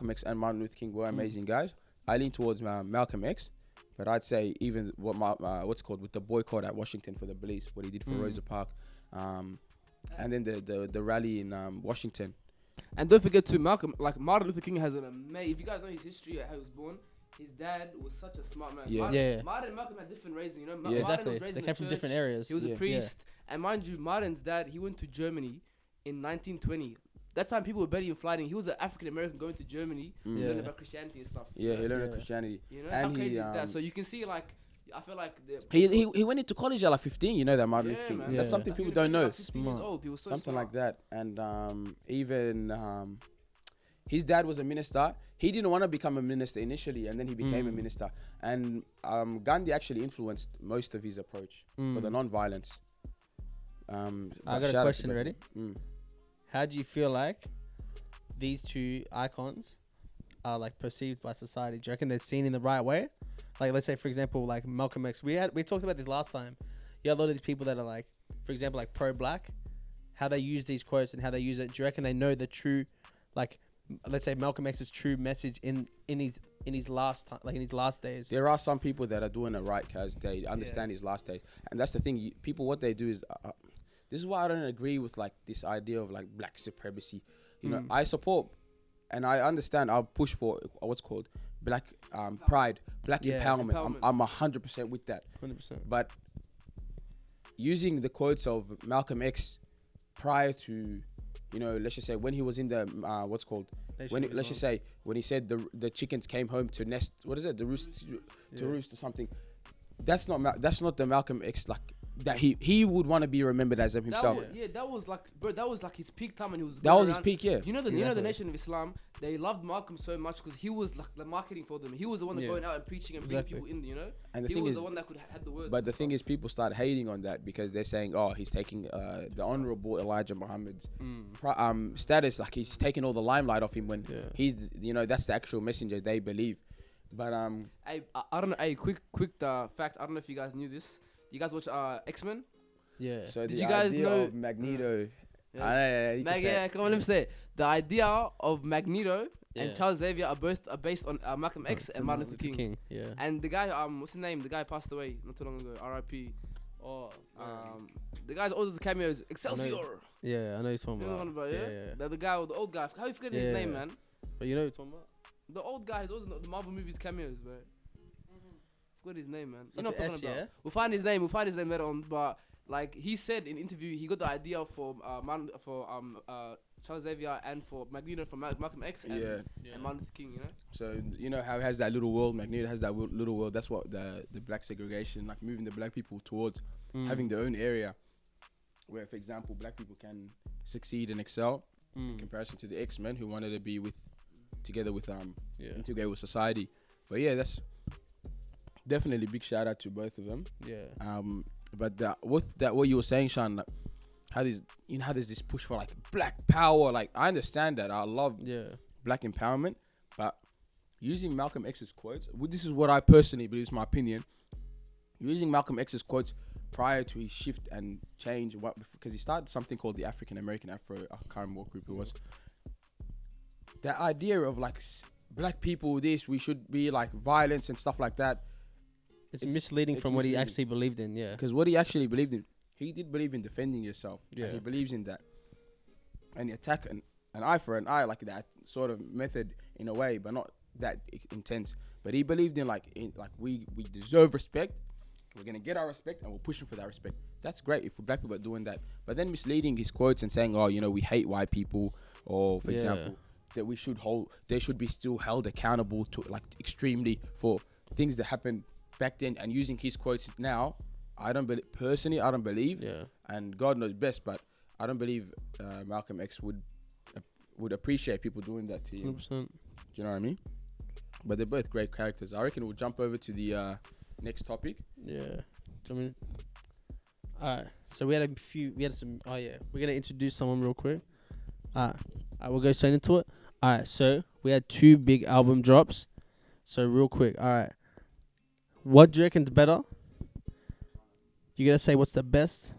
S2: X and Martin Luther King were amazing guys. I lean towards Malcolm X, but I'd say even what's called with the boycott at Washington for the police, what he did for Rosa Parks, and then the rally in Washington.
S4: And don't forget too, Martin Luther King has an amazing. If you guys know his history, how he was born, his dad was such a smart man.
S2: Yeah.
S4: Martin and Malcolm had different raising.
S2: Yeah.
S4: Martin
S1: Exactly.
S4: was raised
S1: They
S4: in
S1: came
S4: a
S1: from
S4: church.
S1: different areas.
S4: He was
S2: Yeah.
S4: a priest, and mind you, Martin's dad, he went to Germany in 1920. That time people were barely even flying. He was an African American going to Germany, learning
S1: Yeah.
S4: about Christianity and stuff.
S2: Yeah, he learned
S1: Yeah.
S2: Christianity.
S4: You know
S2: and
S4: how crazy
S2: he,
S4: is that? So you can see, like, I feel like
S2: he went into college at like 15. You know that Martin Luther King.
S4: man.
S2: That's
S1: Yeah.
S2: something
S4: Like,
S2: people
S4: he
S2: don't know.
S4: was 15 years
S1: Smart.
S4: old. He was so
S2: Something
S4: smart.
S2: like that. And even his dad was a minister. He didn't want to become a minister initially, and then he became a minister. And Gandhi actually influenced most of his approach for the non-violence.
S1: I got a question ready. How do you feel like these two icons are like perceived by society? Do you reckon they're seen in the right way? Like, let's say, for example, like Malcolm X. We talked about this last time. You have a lot of these people that are like, for example, like pro-black. How they use these quotes and how they use it. Do you reckon they know the true, like, let's say Malcolm X's true message in his last time, like in his last days?
S2: There are some people that are doing it right, cause they understand his last days, and that's the thing. People, what they do is, this is why I don't agree with like this idea of like black supremacy. I support and I understand. I'll push for what's called black pride, black empowerment. I'm 100% with that.
S1: 100%.
S2: But using the quotes of Malcolm X prior to, let's just say when he was in the what's called let's just say when he said the chickens came home to nest, what is it, the roost to roost or something. That's not the Malcolm X like that he would want to be remembered as himself.
S4: That was like, bro, that was like his peak time when he was.
S2: That was
S4: around.
S2: his peak, yeah.
S4: You know the Nation of Islam, they loved Malcolm so much because he was like the marketing for them. He was the one that going out and preaching and bringing people in.
S2: And
S4: he was the one that could had the words.
S2: But the thing is, people start hating on that because they're saying, oh, he's taking the honorable Elijah Muhammad's status, like he's taking all the limelight off him when he's, that's the actual messenger they believe. But
S4: I don't know. Hey, quick fact. I don't know if you guys knew this. You guys watch X-Men?
S1: Yeah.
S2: So
S4: Did
S2: the
S4: you guys
S2: idea
S4: know
S2: of Magneto?
S4: come on, let me say it. The idea of Magneto and Charles Xavier are based on Malcolm X and Martin Luther King.
S1: Yeah.
S4: And the guy, what's his name? The guy passed away not too long ago. R.I.P.
S1: Oh.
S4: The guy's always the cameos. Excelsior.
S1: Yeah, I know you're talking
S4: You know what I'm
S1: about.
S4: talking about, yeah? The guy, the old guy. How you forget his
S1: Yeah.
S4: name, man?
S1: But you know what you're talking about?
S4: The old guy is always in the Marvel movies cameos, bro. Forgot his name, man. You know what I'm
S1: That's
S4: talking
S1: S,
S4: about.
S1: yeah?
S4: We'll find his name later on. But Like he said in interview, he got the idea for Charles Xavier and for Magneto from Malcolm X and, and Martin Luther King, you know.
S2: So you know how it has that little world. Magneto has that little world. That's what the black segregation, like moving the black people towards having their own area, where, for example, black people can succeed and excel in comparison to the X-Men who wanted to be together with integrate with society. But yeah, that's definitely big shout out to both of them.
S1: Yeah.
S2: But what you were saying, Sean, like, how there's this push for like black power. Like I understand that. I love black empowerment, but using Malcolm X's quotes, this is what I personally believe is my opinion. Using Malcolm X's quotes prior to his shift and change, because he started something called the African American Afro, I can't remember what group it was. That idea of like black people, we should be like violence and stuff like that.
S1: It's misleading from what he actually believed in, yeah.
S2: Because what he actually believed in, he did believe in defending yourself.
S1: Yeah.
S2: And he believes in that. And attack an eye for an eye, like that sort of method in a way, but not that intense. But he believed in we deserve respect. We're gonna get our respect, and we're pushing for that respect. That's great if black people are doing that. But then misleading his quotes and saying, we hate white people, or for example, that they should be still held accountable to extremely for things that happened back then, and using his quotes now, I don't believe, and God knows best, but I don't believe Malcolm X would appreciate people doing that to you.
S1: 100%.
S2: Do you know what I mean? But they're both great characters. I reckon we'll jump over to the next topic.
S1: Yeah. Alright, so we had some. Oh yeah, we're gonna introduce someone real quick. Alright, we'll go straight into it. Alright, so we had 2 big album drops. So real quick, alright. What do you reckon's better? You gotta say what's the best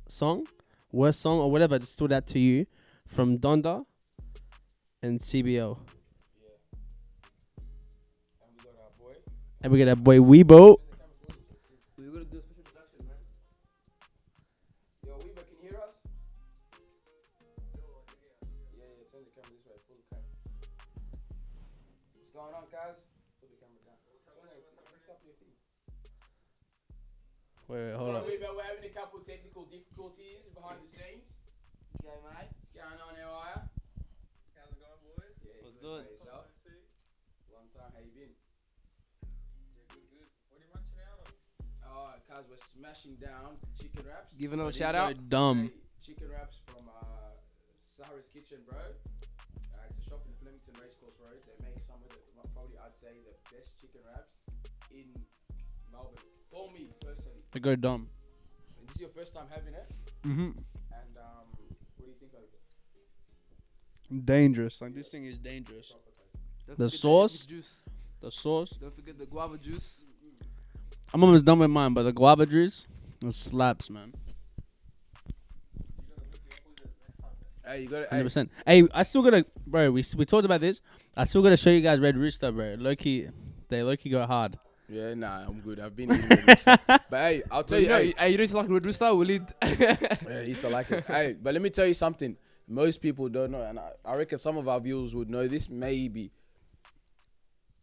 S1: song, worst song, or whatever that stood out to you from Donda and CBL. And we got our boy Wiebo.
S4: We're gonna do a special introduction, man.
S2: Yo, Wiebo, can you hear us? Yeah, turn the camera this way. Pull the camera. What's going on, guys? Put the camera down. Lift up your feet.
S1: Wait, hold on.
S2: Wiebo, we're having a couple technical difficulties behind the scenes. Okay, mate. What's going on, how are ya? How's it going, boys? Yeah,
S1: Let's do it.
S2: Yourself? Long time, how you been? Cause we're smashing down chicken wraps.
S4: Give another shout out.
S1: Dumb.
S2: Chicken wraps from Sahara's Kitchen, bro. It's a shop in Flemington Racecourse Road. They make some of the, probably I'd say, the best chicken wraps in Melbourne. For me, personally.
S1: They go dumb.
S2: And this is your first time having it?
S1: Mm-hmm.
S2: And what do you think of it?
S1: Dangerous. Like, this thing is dangerous.
S4: Don't
S1: The
S4: forget
S1: sauce?
S4: juice.
S1: The sauce.
S4: Don't forget the guava juice.
S1: I'm almost done with mine, but the guava juice, it slaps, man.
S2: Hey, you got it.
S1: 100%. Hey, I still gotta, bro. We talked about this. I still gotta show you guys Red Rooster, bro. They low-key go hard.
S2: Yeah, nah, I'm good. I've been eating it. But hey, I'll tell you.
S4: Hey, you know, it's like Red Rooster. We'll eat.
S2: Yeah, he used to like it. Hey, but let me tell you something. Most people don't know, and I reckon some of our viewers would know this. Maybe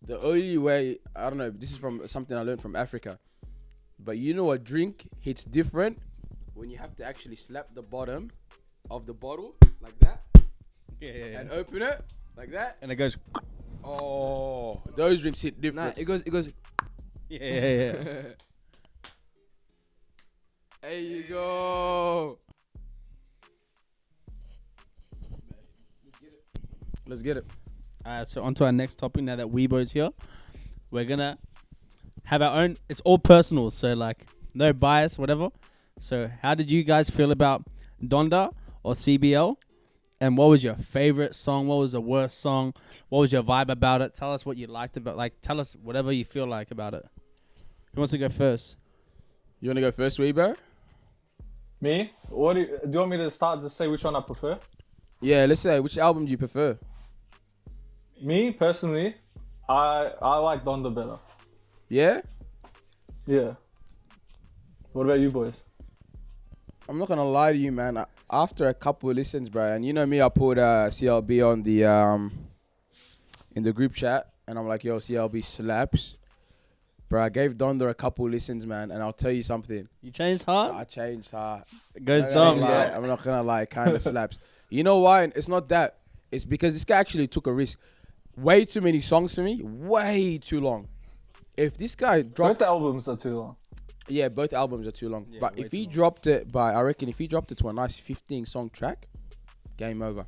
S2: the only way, I don't know. This is from something I learned from Africa. But you know, a drink hits different when you have to actually slap the bottom of the bottle like that, and open it like that,
S1: And it goes.
S2: Oh, those drinks hit different.
S4: Nah, it goes.
S1: Yeah.
S4: There you go.
S2: Let's get it.
S1: Alright, so on to our next topic. Now that Weibo's here, we're gonna have our own. It's all personal, so like no bias, whatever. So, how did you guys feel about Donda or CBL? And what was your favorite song? What was the worst song? What was your vibe about it? Tell us what you liked about. Like, tell us whatever you feel like about it. Who wants to go first?
S2: You want to go first, Wiebo?
S5: Me? What do you want me to start to say which one I prefer?
S2: Yeah, let's say which album do you prefer?
S5: Me personally, I like Donda better.
S2: Yeah?
S5: Yeah. What about you boys?
S2: I'm not gonna lie to you, man. After a couple of listens, bro, and you know me, I put CLB on the in the group chat, and I'm like, yo, CLB slaps. Bro, I gave Donda a couple listens, man, and I'll tell you something.
S1: You changed heart?
S2: I changed heart.
S1: It goes
S2: I'm not
S1: dumb,
S2: gonna lie.
S1: yeah.
S2: I'm not gonna lie, kind of slaps. You know why? It's not that. It's because this guy actually took a risk. Way too many songs for me. Way too long. If this guy
S5: Both
S2: dropped,
S5: the albums are too long.
S2: yeah, both albums are too long.
S1: Yeah,
S2: But
S1: way
S2: if he
S1: too long.
S2: dropped it by, I reckon, if he dropped it to a nice 15-song track, game over.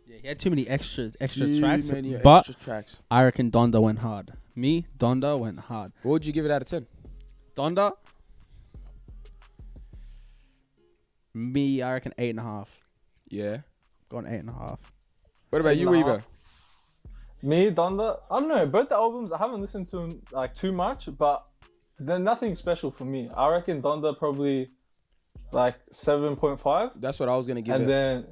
S1: Yeah, he had too many extra
S2: Too
S1: tracks.
S2: many
S1: But
S2: extra tracks.
S1: I reckon Donda went hard. Me, Donda went hard.
S2: What would you give it out of 10?
S1: Donda. Me, I reckon 8.5.
S2: Yeah.
S1: Gone 8.5.
S2: What about you,
S5: 8.5.
S2: Weaver?
S5: Me, Donda. I don't know. Both the albums, I haven't listened to them like too much, but they're nothing special for me. I reckon Donda probably like 7.5,
S2: That's what I was gonna give
S5: and
S2: it.
S5: then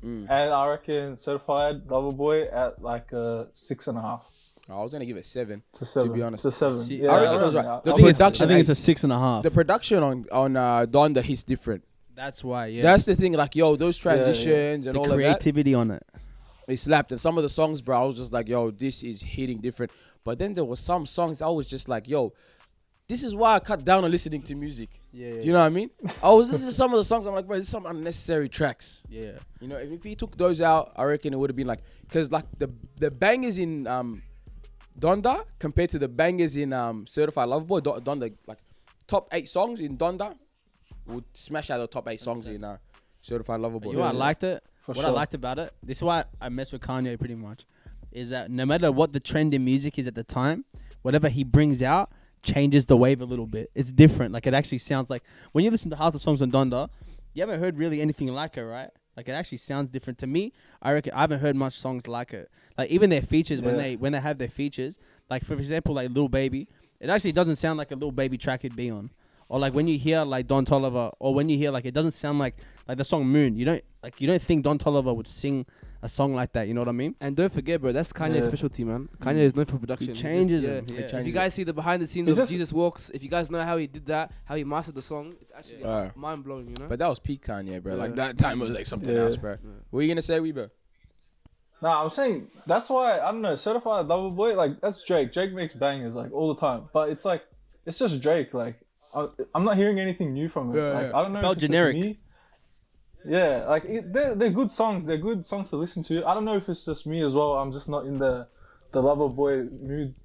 S2: Mm.
S5: and I reckon Certified Lover Boy at like 6.5
S2: I was gonna give it 7.
S5: to 7.
S2: be honest.
S5: to 7.
S1: See,
S5: Yeah,
S2: I reckon it was
S5: don't
S2: right.
S5: know.
S2: The
S1: I think, it's, I
S2: production,
S1: think it's
S2: hey,
S1: a 6.5.
S2: The production on Donda hits different.
S1: That's why, yeah.
S2: That's the thing. Like, yo, those
S5: yeah.
S2: transitions and
S1: the
S2: all of that,
S1: creativity on it.
S2: they slapped. And some of the songs, bro, I was just like, yo, this is hitting different. But then there was some songs I was just like, yo, this is why I cut down on listening to music.
S1: Yeah,
S2: You know what I mean? I was listening to some of the songs. I'm like, bro, this is some unnecessary tracks.
S1: yeah.
S2: You know, if he took those out, I reckon it would have been like, because like the bangers in Donda compared to the bangers in Certified Lover Boy, Donda, like top 8 songs in Donda would smash out the top 8 songs in Certified Lover Boy.
S1: You know what I liked it?
S5: For
S1: What
S5: sure.
S1: I liked about it? This is why I mess with Kanye pretty much. Is that no matter what the trend in music is at the time, whatever he brings out changes the wave a little bit. It's different. Like it actually sounds like when you listen to half the songs on Donda, you haven't heard really anything like it, right? Like it actually sounds different to me. I reckon I haven't heard much songs like it. Like even their features when they have their features, like for example like Lil Baby, it actually doesn't sound like a Lil Baby track it'd be on. Or like when you hear like Don Toliver, or when you hear like it doesn't sound like the song Moon. You don't think Don Toliver would sing a song like that. You know what I mean?
S4: And don't forget, bro, that's Kanye's
S5: Yeah.
S4: specialty, man. Kanye is known for production.
S1: He
S4: He's
S1: changes
S4: just-
S1: it.
S4: yeah.
S1: Yeah.
S2: changes
S4: If you guys see the behind the scenes
S5: He
S4: of
S5: just-
S4: Jesus Walks, if you guys know how he did that, how he mastered the song, it's actually
S2: Yeah.
S4: mind blowing, you know.
S2: But that was peak Kanye, bro. Like
S4: Yeah.
S2: that time was like something
S5: Yeah.
S2: else, bro. What are you gonna say, Weebo?
S5: Nah, I'm saying that's why I don't know. Certified Lover Boy, like that's Drake. Drake makes bangers like all the time, but it's like it's just Drake. Like I'm not hearing anything new from him.
S2: Yeah,
S5: like
S2: yeah.
S5: I don't know.
S1: Felt
S5: if it's just
S1: generic.
S5: me. Yeah, like they're good songs. They're good songs to listen to. I don't know if it's just me as well. I'm just not in the Lover Boy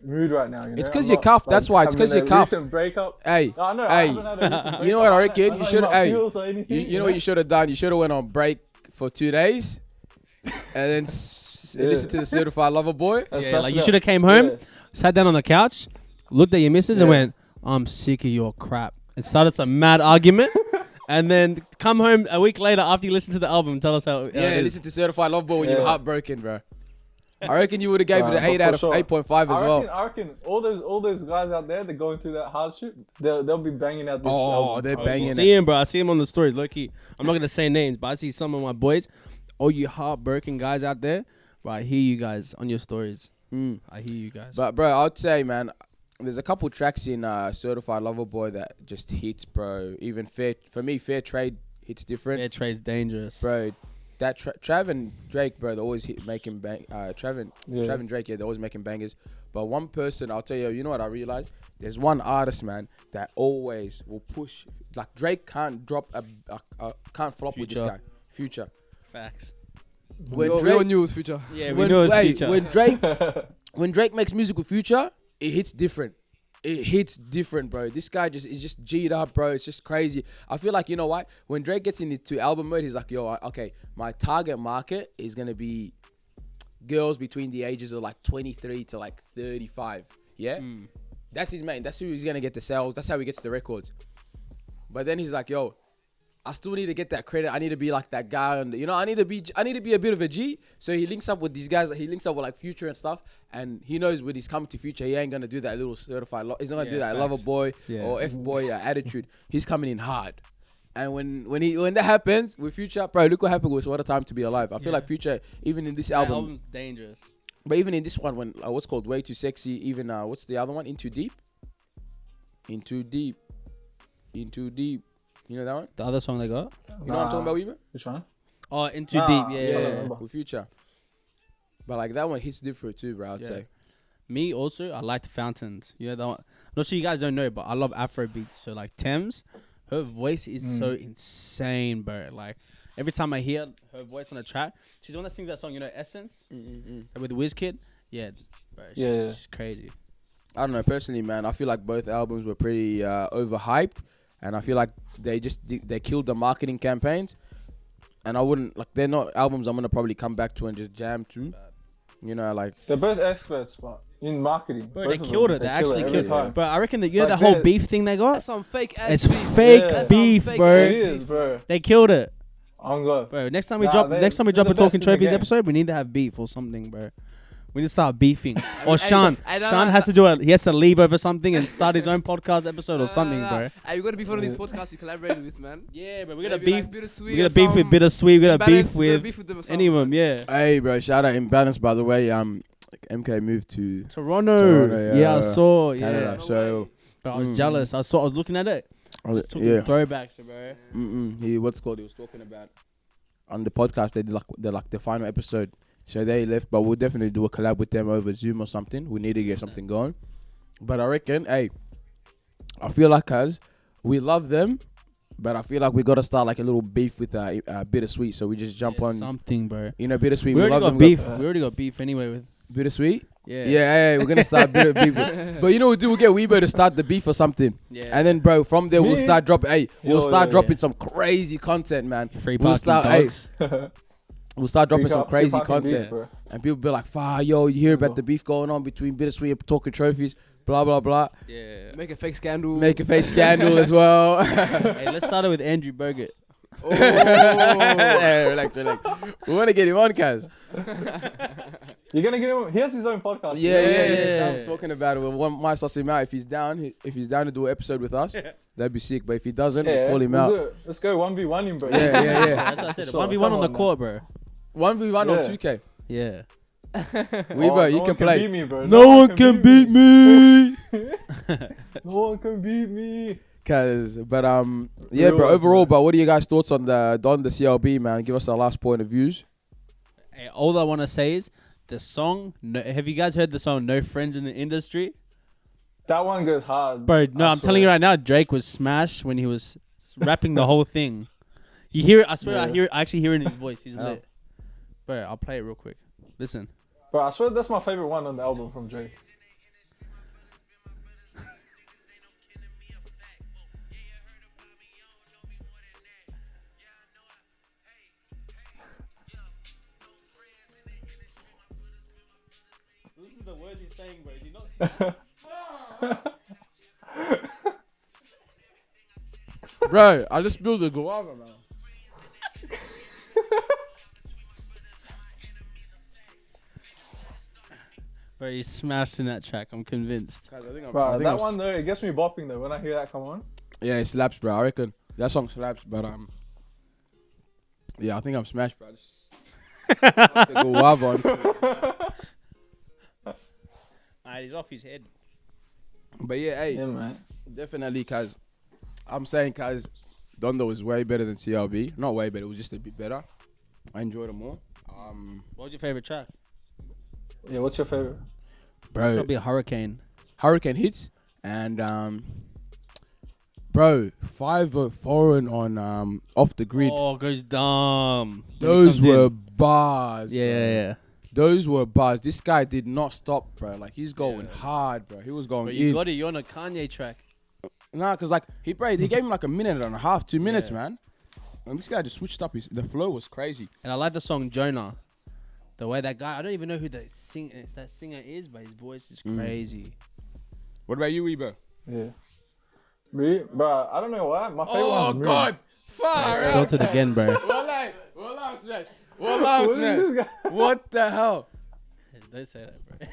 S5: mood right now. You know?
S2: It's 'cause
S5: I'm
S2: you're
S5: not,
S2: cuffed, that's why. It's
S5: having
S2: 'cause you're
S5: a
S2: cuffed.
S5: recent breakup.
S2: Hey,
S5: I know. I
S2: hey,
S5: haven't had a recent
S2: you know what I
S5: breakup.
S2: reckon?
S5: I'm
S2: You
S5: not
S2: should,
S5: in my
S2: hey,
S5: feels or anything,
S2: you know what you should have done? You should have went on break for 2 days, and then listen to the Certified Lover Boy.
S5: And
S1: Yeah,
S5: smash
S1: like
S5: it
S1: you
S5: up.
S1: should have came home,
S5: Yeah.
S1: sat down on the couch, looked at your missus and
S5: Yeah.
S1: went, "I'm sick of your crap," and started some mad argument, and then come home a week later after you listen to the album, tell us how.
S2: Yeah,
S1: it is.
S2: listen to Certified Lover Boy when you were
S5: Yeah.
S2: heartbroken, bro. I reckon you would have gave it an
S5: But
S2: 8 out
S5: for
S2: of
S5: sure.
S2: 8.5 as well.
S5: I reckon all those guys out there that going through that hardship, they'll be banging out this
S2: Oh,
S5: album.
S2: they're
S1: I
S2: banging
S1: see
S2: it.
S1: him, bro. I see him on the stories. Low key. I'm not gonna say names, but I see some of my boys. All you heartbroken guys out there, bro. I hear you guys on your stories.
S2: Mm.
S1: I hear you guys.
S2: But bro, I'd say, man, there's a couple tracks in Certified Lover Boy that just hits, bro. Even Fair Trade hits different,
S1: Fair trade's dangerous.
S2: bro. That Trav and Drake, bro, they always making bang. Trav and Drake, yeah, they're always making bangers. But one person, I'll tell you, you know what I realized? There's one artist, man, that always will push. Like Drake can't drop can't flop with this
S1: Future.
S2: guy. Future.
S1: Facts.
S2: When
S4: we all
S2: Drake,
S4: knew it was Future.
S1: Yeah, we know it's future.
S2: when Drake makes music with Future, it hits different. It hits different, bro. This guy is just G'd up, bro. It's just crazy. I feel like, you know what? When Drake gets into album mode, he's like, yo, okay, my target market is gonna be girls between the ages of like 23 to like 35. Yeah, that's his main. That's who he's gonna get the sales. That's how he gets the records. But then he's like, yo, I still need to get that credit. I need to be like that guy, and you know, I need to be a bit of a G. So he links up with these guys. He links up with like Future and stuff, and he knows when he's coming to Future, he ain't gonna do that little certified. He's not gonna do that
S1: facts.
S2: lover boy
S1: Yeah.
S2: or F boy attitude. He's coming in hard. And when that happens with Future, bro, look what happened with What a Time to Be Alive. I feel like Future, even in this
S1: That
S2: album,
S1: album's dangerous.
S2: but even in this one, when what's called Way Too Sexy, even what's the other one? Into Deep. You know that one?
S1: The other song they got?
S2: You know what I'm talking about, Weaver?
S5: Which one?
S1: Oh, Into
S5: Nah,
S1: Deep. Yeah,
S5: yeah,
S1: yeah,
S5: yeah.
S1: yeah.
S5: remember.
S2: With Future. But like that one hits different too, bro. I'd
S1: Yeah.
S2: say.
S1: Me also, I liked Fountains. You know, I'm not sure you guys don't know, but I love Afro beats. So like Thames, her voice is so insane, bro. Like every time I hear her voice on a track, she's the one that sings that song, you know, Essence, with Wizkid. Yeah, bro, she's crazy.
S2: I don't know, personally, man. I feel like both albums were pretty overhyped, and I feel like they killed the marketing campaigns. And I wouldn't they're not albums I'm gonna probably come back to and just jam to. You know, like
S5: they're both experts, but in marketing.
S1: Bro, they killed it. They actually killed it. Bro, I reckon that
S5: Like
S1: that whole beef thing they got.
S4: That's some fake ass
S1: It's
S4: beef.
S1: fake
S5: Yeah.
S1: beef,
S4: That's some
S1: bro.
S5: It is, bro.
S1: They killed it,
S5: I'm good.
S1: bro. Next time we
S5: Nah,
S1: drop
S5: they're
S1: a
S5: the
S1: Talking
S5: best in the
S1: Trophies
S5: game.
S1: episode, we need to have beef or something, bro. We need to start beefing. Or Sean.
S4: I don't
S1: Sean
S4: know.
S1: has to do it. He has to leave over something and start his own podcast episode or something, bro.
S4: Hey, you gotta be one of these podcasts you collaborated with, man.
S1: Yeah, but we gotta
S4: Maybe
S1: beef.
S4: like Bittersweet
S1: We gotta
S4: or
S1: beef with
S4: some
S1: Bittersweet. We gotta
S4: Imbalance,
S1: beef
S4: we gotta
S1: with
S4: beef with them or
S1: any of them.
S4: something.
S1: Yeah.
S2: hey, bro, shout out Imbalance, by the way. MK moved to
S1: Toronto. Yeah, I saw.
S2: Canada,
S1: Yeah.
S2: so
S1: Bro, I was jealous. I was looking at it. Took
S2: yeah.
S1: throwbacks, bro.
S2: He what's it called? He was talking about on the podcast. They did the final episode. So they left, but we'll definitely do a collab with them over Zoom or something. We need to get something going. But I reckon, hey, I feel like we love them, but I feel like we gotta start like a little beef with Bittersweet. So we just jump on
S1: something, bro.
S2: You know, Bittersweet.
S1: We already
S2: love
S1: got
S2: them.
S1: beef. We already got beef anyway with
S2: Bittersweet.
S1: yeah.
S2: Yeah, we're gonna start beef. But you know what we'll do? We'll get Wiebo to start the beef or something.
S1: Yeah.
S2: And then, bro, from there we'll
S5: Me?
S2: start dropping. Hey, we'll start
S5: yeah.
S2: dropping some crazy content, man.
S1: Free
S2: We'll
S1: parking
S2: start,
S1: dogs.
S2: We'll start dropping some crazy
S5: Free parking
S2: content,
S5: beef, bro.
S2: and people be like, "Fire, yo, you hear about the beef going on between Bittersweet and Talking Trophies, blah blah blah."
S1: Yeah.
S4: Make a fake scandal.
S2: Make a fake scandal as well.
S1: Hey, let's start it with Andrew Bogut.
S2: Hey, relax. We want to get him on, Kaz.
S5: You're gonna get him. He has his own podcast.
S2: Yeah. I was talking about it. We might suss him out if he's down. If he's down to do an episode with us, that'd be sick. But if he doesn't, we'll call him
S5: we'll
S2: out.
S5: do it. Let's go 1v1 him, bro.
S2: Yeah.
S1: That's what I said.
S5: Sure,
S1: 1v1
S5: come
S1: on the
S5: on,
S1: court, bro.
S2: 1v1 on
S5: Yeah.
S2: 2K.
S1: Yeah.
S2: Weebo, you
S5: no
S2: can
S5: one
S2: play.
S5: Beat me, bro.
S2: No one can beat me.
S5: No one can beat me.
S2: But yeah,
S5: Real
S2: bro.
S5: ones,
S2: Overall,
S5: man.
S2: but what are you guys' thoughts on the Donda CLB, man? Give us our last point of views.
S1: Hey, all I want to say is the song. Have you guys heard the song "No Friends in the Industry"?
S5: That one goes hard.
S1: Bro, no, I'm telling you right now, Drake was smashed when he was rapping the whole thing. You hear it? I swear,
S5: Yeah.
S1: I actually hear it in his voice. He's
S2: Oh.
S1: lit. Bro, I'll play it real quick. Listen.
S5: Bro, I swear that's my favorite one on the album from Drake.
S1: This is the words he's saying, bro. Do you not
S2: Bro, I just spilled the guava, man.
S1: Bro, he's smashed in that track. I'm convinced.
S5: Bro, that one though, it gets me bopping though when I hear that come on.
S2: Yeah, it slaps, bro. I reckon that song slaps, but yeah, I think I'm smashed, bro. I just the guava on.
S1: He's off his head.
S2: But yeah, hey,
S5: Yeah, man.
S2: definitely, cause I'm saying, cause Donda was way better than CLB. Not way better, it was just a bit better. I enjoyed it more.
S1: What was your favorite track?
S5: Yeah, what's your favorite?
S2: Bro,
S1: Probably a Hurricane.
S2: Hurricane hits and bro, 5 foreign on off the grid.
S1: Oh, goes dumb.
S2: Those were bars.
S1: Yeah,
S2: bro.
S1: yeah.
S2: Those were bars. This guy did not stop, bro. Like he's going hard, bro. He was going
S1: But you
S2: in.
S1: got it. You're on a Kanye track.
S2: Nah, cause like he gave him like a minute and a half, 2 minutes, man. And this guy just switched up. The flow was crazy.
S1: And I like the song Jonah. The way that guy, I don't even know who that singer is, but his voice is crazy.
S2: What about you, Wiebo?
S5: Yeah. Me? Bro, I don't know why. My favorite
S2: Oh
S5: one's Moon.
S2: God!
S1: I
S2: Far
S1: spelled it again, bro.
S2: Wallah, I'm smashed. Wallah, I'm
S5: What is
S2: smashed.
S5: this guy?
S2: What the hell?
S1: Don't say that, bro.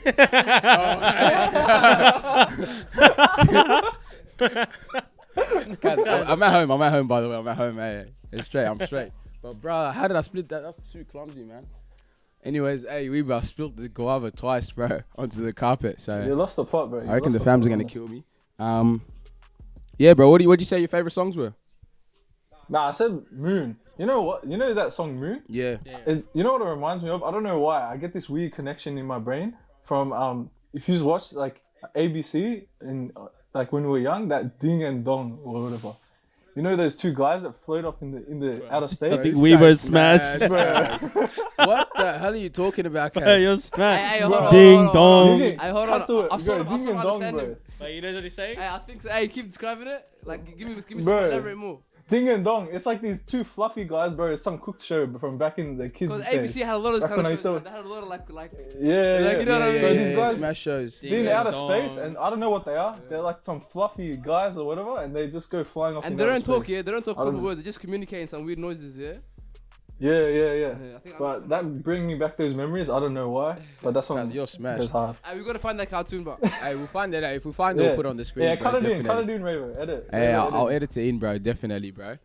S2: I'm at home. I'm at home, by the way. I'm at home. Hey, it's straight. I'm straight. But bro, how did I split that? That's too clumsy, man. Anyways, hey, Wiebo, I spilled the guava twice, bro, onto the carpet. So
S5: You lost the plot, bro.
S2: I reckon the fams are gonna kill me. Yeah, bro. What'd you say your favorite songs were?
S5: Nah, I said Moon. You know what? You know that song Moon?
S2: Yeah.
S5: You know what it reminds me of? I don't know why. I get this weird connection in my brain from if you watch like ABC in like when we were young, that Ding and Dong or whatever. You know those two guys that float off in the outer space?
S1: I think
S2: This
S1: Wiebo
S2: guy's
S1: smashed.
S2: guys. What the hell are you talking about,
S1: Bro,
S2: Kaz?
S1: you're
S4: Hey,
S1: smashed.
S4: hold on,
S1: Ding
S4: hold on,
S1: dong.
S5: Ding,
S4: Hey, hold on.
S5: cut to it.
S4: I sort
S5: Bro,
S4: of
S5: Ding and Dong,
S4: understand
S5: bro.
S4: him.
S1: Wait, you know what he's saying?
S4: Hey, I think so. Hey, keep describing it. Like, give me some
S5: Bro.
S4: elaborate more.
S5: Ding and Dong. It's like these two fluffy guys, bro. It's some cooked show from back in the kids'
S4: Because
S5: days.
S4: ABC had a lot of this
S5: Back
S4: kind
S5: when I
S4: of
S5: used
S4: shows.
S5: to-
S4: They had a lot of like.
S5: Yeah,
S4: Like, you know what I mean?
S5: Bro, these guys
S2: Smash shows.
S1: Ding
S5: being
S1: and
S5: out of
S1: dong.
S5: space, and I don't know what they are. They're like some fluffy guys or whatever, and they just go flying off.
S4: And
S5: in
S4: they
S5: outer
S4: don't talk,
S5: space.
S4: yeah. They don't talk
S5: I don't
S4: proper
S5: know.
S4: words. They just communicate in some weird noises, yeah.
S5: Yeah.
S4: Yeah, I think.
S5: But that bring me back those memories. I don't know why, but that's
S2: Kaz,
S5: on.
S2: you're
S5: Goes
S2: smashed.
S5: hard.
S4: We gotta find that cartoon, but
S2: Hey, we'll find that out. If we find it, we'll put it on the screen.
S5: Yeah,
S2: bro,
S5: cut it in,
S2: definitely.
S5: Raven. Edit.
S2: Hey, I'll edit it in, bro. Definitely, bro.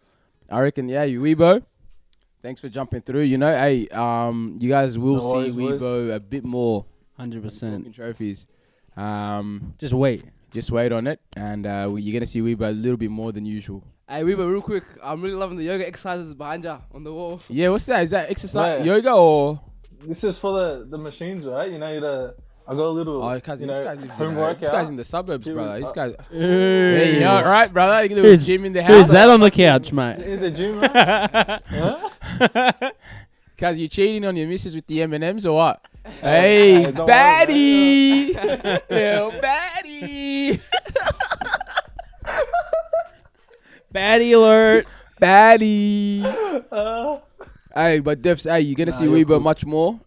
S2: I reckon, yeah, you Wiebo. Thanks for jumping through. You know, hey, you guys will
S5: No
S2: see
S5: worries,
S2: Wiebo a bit more
S1: 100%.
S2: talking trophies.
S1: Just wait.
S2: Just wait on it, and you're gonna see Wiebo a little bit more than usual.
S4: hey, Wiebo, real quick. I'm really loving the yoga exercises behind ya on the wall.
S2: Yeah, what's that? Is that exercise
S5: Yeah.
S2: yoga or?
S5: This is for the machines, right? You know, I got a little.
S2: Oh, cause
S5: you
S2: this
S5: know,
S2: guy lives
S5: home
S2: in
S5: workout.
S2: this guy's in the suburbs,
S5: Here we-
S2: brother. This guy's.
S1: Hey,
S2: Hey, yeah, right, brother. You can do a
S1: Who's-
S2: gym in the
S1: Who's
S2: house.
S1: that on the couch, mate?
S5: In the gym, right? Huh?
S2: Cause you cheating on your missus with the M&Ms or what? Hey,
S5: don't worry,
S2: baddie! Yo, baddie!
S1: Baddie alert.
S2: Baddie!
S5: Uh,
S2: Hey, but Devs, hey, you're gonna see
S5: you're
S2: Wiebo
S5: cool.
S2: much more.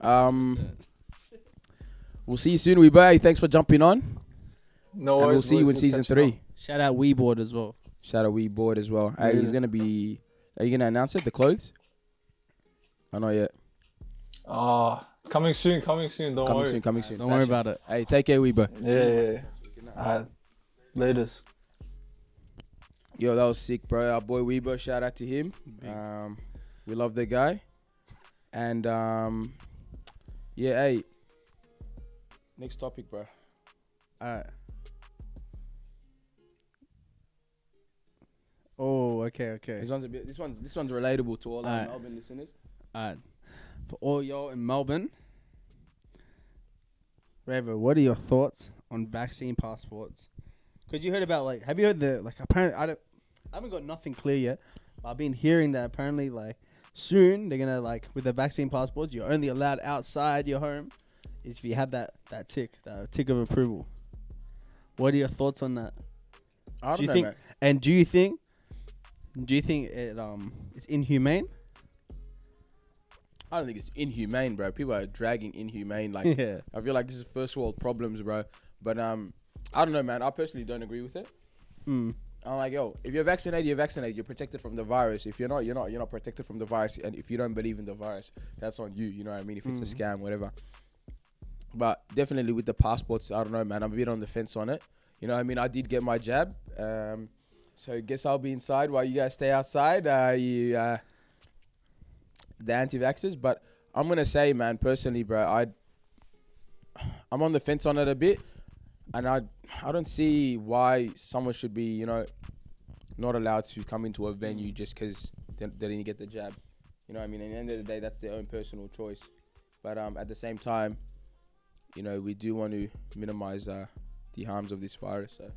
S2: We'll see you soon, Wiebo. Hey, thanks for jumping on.
S5: no
S2: And we'll
S5: worries,
S2: see you in
S5: boys. We'll
S2: season
S5: catch
S2: 3.
S5: up.
S1: Shout out Weeboard as well.
S2: Shout out Weeboard as well. Hey,
S5: Yeah.
S2: he's gonna be. Are you gonna announce it? The clothes? I not yet.
S5: Coming soon. Don't
S2: Coming
S5: worry.
S2: soon. Coming soon.
S1: Don't worry
S2: Fashion.
S1: about it.
S2: Hey, take care, Wiebo.
S5: Yeah. Latest.
S2: Yo, that was sick, bro. Our boy Wiebo, shout out to him. We love the guy. And yeah, hey. Next topic, bro.
S1: Alright. Oh, okay.
S2: This one's relatable to all our
S1: Alright.
S2: Melbourne listeners.
S1: Alright. For all y'all in Melbourne, Revo, what are your thoughts on vaccine passports? Because you heard about, like, have you heard apparently, I haven't got nothing clear yet, but I've been hearing that apparently, like, soon they're gonna, like, with the vaccine passports, you're only allowed outside your home if you have that tick of approval. What are your thoughts on that?
S2: I don't
S1: Do you
S2: know,
S1: think-
S2: man.
S1: And do you think it's inhumane?
S2: I don't think it's inhumane, bro. People are dragging inhumane. Like,
S1: Yeah.
S2: I feel like this is first world problems, bro. But I don't know, man. I personally don't agree with it.
S1: Mm.
S2: I'm like, yo, if you're vaccinated, you're vaccinated. You're protected from the virus. If you're not, you're not protected from the virus. And if you don't believe in the virus, that's on you. You know what I mean? If it's a scam, whatever. But definitely with the passports, I don't know, man. I'm a bit on the fence on it. You know what I mean? I did get my jab. So I guess I'll be inside while you guys stay outside. The anti-vaxxers. But I'm going to say, man, personally, bro, I'm on the fence on it a bit. And I don't see why someone should be, you know, not allowed to come into a venue just because they didn't get the jab. You know what I mean? At the end of the day, that's their own personal choice. But at the same time, you know, we do want to minimize the harms of this virus. So.